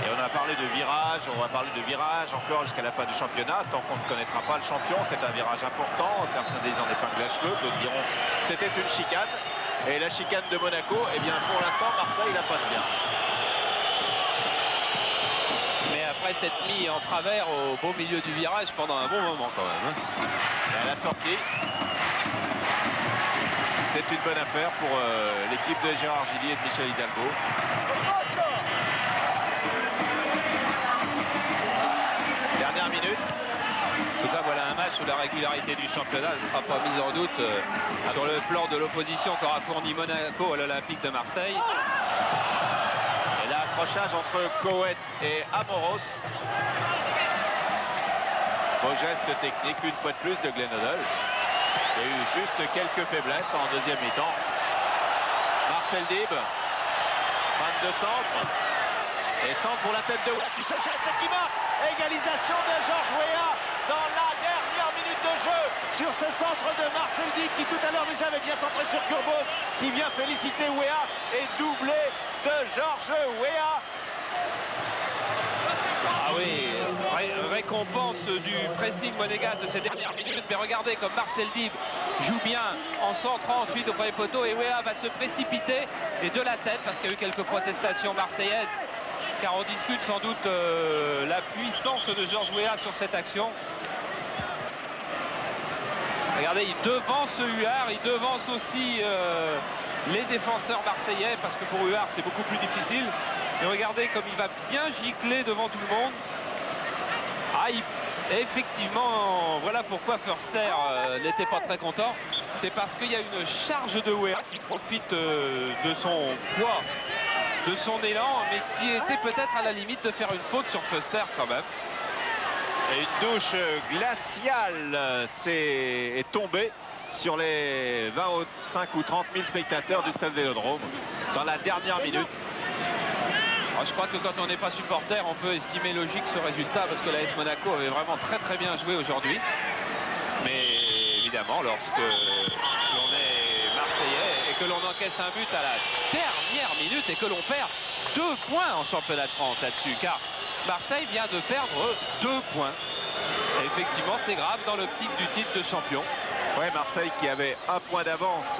Et on a parlé de virage, on va parler de virage encore jusqu'à la fin du championnat. Tant qu'on ne connaîtra pas le champion, c'est un virage important. Certains disent en épingle à cheveux, d'autres diront c'était une chicane. Et la chicane de Monaco, eh bien pour l'instant, Marseille la passe bien. Mais après s'être mis en travers au beau milieu du virage pendant un bon moment quand même. Et à la sortie, c'est une bonne affaire pour l'équipe de Gérard Gillier et de Michel Hidalgo. Dernière minute. En tout cas, voilà un match où la régularité du championnat ne sera pas mise en doute sur le plan de l'opposition qu'aura fourni Monaco à l'Olympique de Marseille. Et là, accrochage entre Coët et Amoros. Beau geste technique, une fois de plus, de Glenn Hoddle. Il y a eu juste quelques faiblesses en deuxième mi-temps. Marcel Dib, fin de centre. Et centre pour la tête de Weah qui se jette et qui marque. Égalisation de Georges Weah dans la dernière minute de jeu sur ce centre de Marcel Dib qui tout à l'heure déjà avait bien centré sur Kurbos, qui vient féliciter Weah et doublé de Georges Weah. Ah oui, récompense du pressing monégasque de ces dernières minutes. Mais regardez comme Marcel Dib joue bien en centrant ensuite au premier poteau. Et Weah va se précipiter et de la tête parce qu'il y a eu quelques protestations marseillaises. Car on discute sans doute la puissance de Georges Weah sur cette action. Regardez, il devance Huard, il devance aussi les défenseurs marseillais parce que pour Huard c'est beaucoup plus difficile. Et regardez comme il va bien gicler devant tout le monde. Ah, effectivement, voilà pourquoi Förster n'était pas très content. C'est parce qu'il y a une charge de Weah qui profite de son poids, de son élan, mais qui était peut-être à la limite de faire une faute sur Förster quand même. Et une douche glaciale est tombée sur les 25 ou 30 000 spectateurs du stade Vélodrome dans la dernière minute. Alors, je crois que quand on n'est pas supporter, on peut estimer logique ce résultat parce que l'AS Monaco avait vraiment très bien joué aujourd'hui. Mais évidemment, lorsque l'on est Marseillais et que l'on encaisse un but à la dernière minute et que l'on perd 2 points en championnat de France là-dessus, car Marseille vient de perdre 2 points. Et effectivement, c'est grave dans l'optique du titre de champion. Ouais, Marseille qui avait 1 point d'avance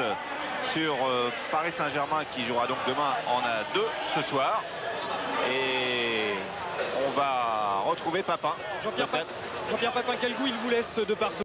sur Paris Saint-Germain qui jouera donc demain en a 2 ce soir. Et on va retrouver Papin. Jean-Pierre Papin, quel goût il vous laisse de par ce